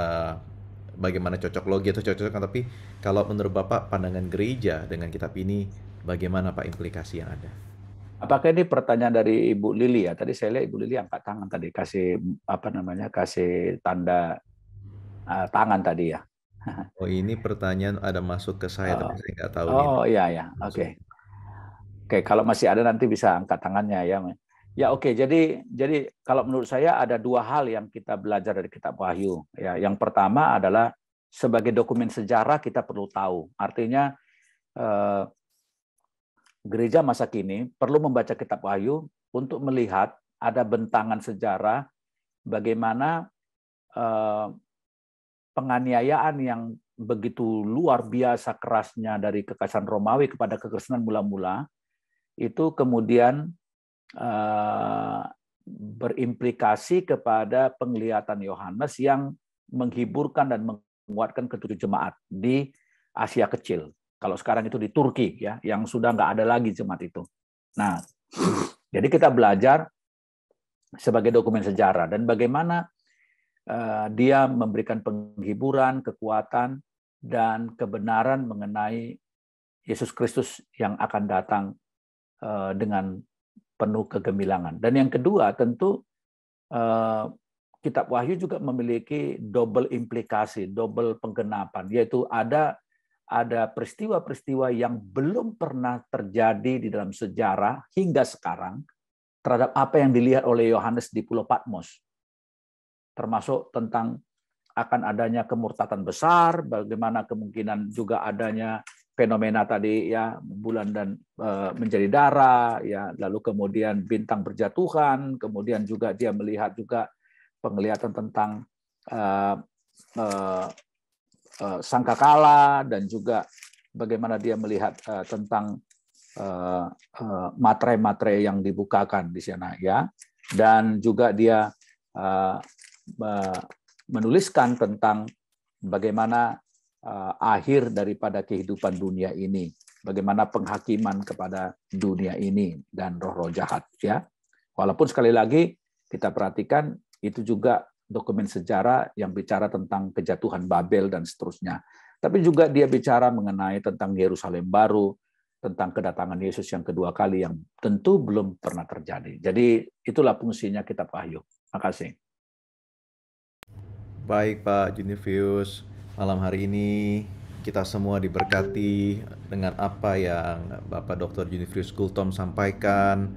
bagaimana cocok logi atau cocok, tapi kalau menurut Bapak pandangan gereja dengan kitab ini, bagaimana Pak implikasi yang ada? Apakah ini pertanyaan dari Ibu Lili ya? Tadi saya lihat Ibu Lili angkat tangan tadi, kasih kasih tanda tangan tadi ya. Oh, ini pertanyaan ada masuk ke saya, tapi saya nggak tahu nih. Oh iya ya, oke. Oke, kalau masih ada nanti bisa angkat tangannya ya. Ya oke, jadi kalau menurut saya ada dua hal yang kita belajar dari kitab Wahyu. Ya, yang pertama adalah sebagai dokumen sejarah kita perlu tahu. Artinya gereja masa kini perlu membaca kitab Wahyu untuk melihat ada bentangan sejarah bagaimana penganiayaan yang begitu luar biasa kerasnya dari kekaisaran Romawi kepada kekristenan mula-mula itu kemudian berimplikasi kepada penglihatan Yohanes yang menghiburkan dan menguatkan ketujuh jemaat di Asia Kecil. Kalau sekarang itu di Turki ya, yang sudah nggak ada lagi jemaat itu. Nah, jadi kita belajar sebagai dokumen sejarah dan bagaimana dia memberikan penghiburan, kekuatan, dan kebenaran mengenai Yesus Kristus yang akan datang dengan penuh kegemilangan. Dan yang kedua, tentu kitab Wahyu juga memiliki double implikasi, double penggenapan, yaitu ada peristiwa-peristiwa yang belum pernah terjadi di dalam sejarah hingga sekarang terhadap apa yang dilihat oleh Yohanes di Pulau Patmos. Termasuk tentang akan adanya kemurtatan besar, bagaimana kemungkinan juga adanya fenomena tadi ya, bulan dan menjadi darah ya, lalu kemudian bintang berjatuhan, kemudian juga dia melihat juga penglihatan tentang sangkakala, dan juga bagaimana dia melihat tentang materai-materai yang dibukakan di sana ya, dan juga dia menuliskan tentang bagaimana akhir daripada kehidupan dunia ini, bagaimana penghakiman kepada dunia ini dan roh-roh jahat ya. Walaupun sekali lagi kita perhatikan itu juga dokumen sejarah yang bicara tentang kejatuhan Babel dan seterusnya. Tapi juga dia bicara mengenai tentang Yerusalem baru, tentang kedatangan Yesus yang kedua kali yang tentu belum pernah terjadi. Jadi itulah fungsinya kitab Wahyu. Terima kasih. Baik Pak Junifrius, malam hari ini kita semua diberkati dengan apa yang Bapak Dr. Junifrius Gultom sampaikan,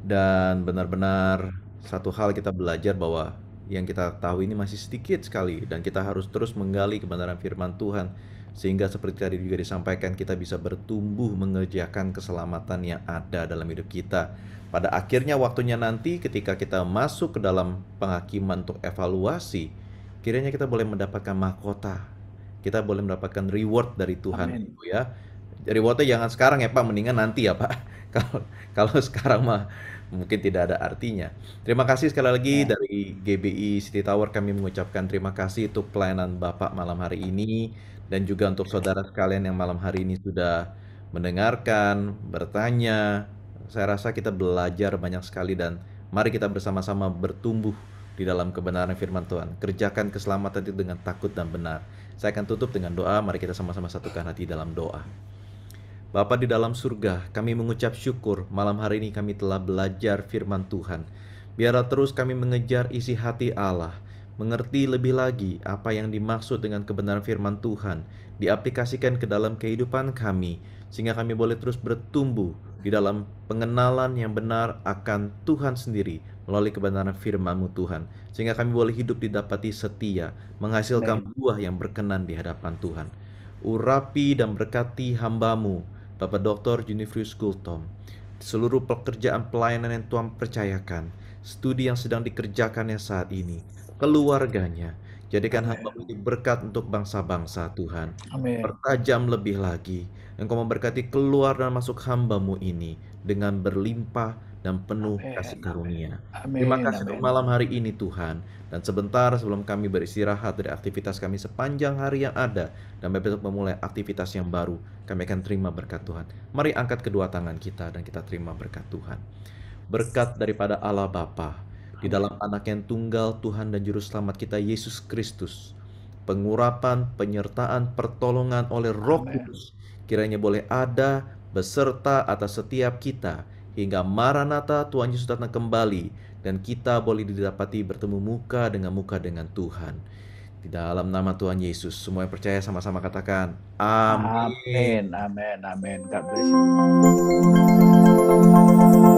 dan benar-benar satu hal kita belajar bahwa yang kita tahu ini masih sedikit sekali, dan kita harus terus menggali kebenaran firman Tuhan sehingga seperti tadi juga disampaikan kita bisa bertumbuh mengerjakan keselamatan yang ada dalam hidup kita. Pada akhirnya waktunya nanti ketika kita masuk ke dalam penghakiman untuk evaluasi, kiranya kita boleh mendapatkan mahkota, kita boleh mendapatkan reward dari Tuhan. Amin. Itu ya. Rewardnya jangan sekarang ya Pak, mendingan nanti ya Pak. Kalau kalau sekarang mah mungkin tidak ada artinya. Terima kasih sekali lagi Ya, dari GBI City Tower, kami mengucapkan terima kasih untuk pelayanan Bapak malam hari ini, dan juga untuk saudara sekalian yang malam hari ini sudah mendengarkan, bertanya. Saya rasa kita belajar banyak sekali, dan mari kita bersama-sama bertumbuh di dalam kebenaran firman Tuhan. Kerjakan keselamatan itu dengan takut dan benar. Saya akan tutup dengan doa, mari kita sama-sama satukan hati dalam doa. Bapa di dalam surga, kami mengucap syukur malam hari ini kami telah belajar firman Tuhan. Biarlah terus kami mengejar isi hati Allah, mengerti lebih lagi apa yang dimaksud dengan kebenaran firman Tuhan, diaplikasikan ke dalam kehidupan kami, sehingga kami boleh terus bertumbuh di dalam pengenalan yang benar akan Tuhan sendiri melalui kebenaran firman-Mu Tuhan, sehingga kami boleh hidup didapati setia, menghasilkan amin. buah yang berkenan di hadapan Tuhan. Urapi dan berkati hamba-Mu, Bapak Dr. Junifrius Gultom, seluruh pekerjaan pelayanan yang Tuhan percayakan, studi yang sedang dikerjakannya saat ini, keluarganya, jadikan hamba Amin. ini berkat untuk bangsa-bangsa Tuhan. Amin. Pertajam lebih lagi, Engkau memberkati keluar dan masuk hamba-Mu ini dengan berlimpah dan penuh kasih Amin. karunia. Terima Amin. kasih untuk Amin. malam hari ini Tuhan. Dan sebentar sebelum kami beristirahat dari aktivitas kami sepanjang hari yang ada, dan besok memulai aktivitas yang baru, kami akan terima berkat Tuhan. Mari angkat kedua tangan kita dan kita terima berkat Tuhan. Berkat daripada Allah Bapa, di Amin. dalam anak yang tunggal Tuhan dan Juru Selamat kita Yesus Kristus, pengurapan, penyertaan, pertolongan oleh Roh Amin. Kudus, kiranya boleh ada beserta atas setiap kita, hingga Maranatha Tuhan Yesus datang kembali, dan kita boleh didapati bertemu muka dengan Tuhan. Di dalam nama Tuhan Yesus, semua yang percaya sama-sama katakan, amin. Amin. Amin. Amin. God bless you.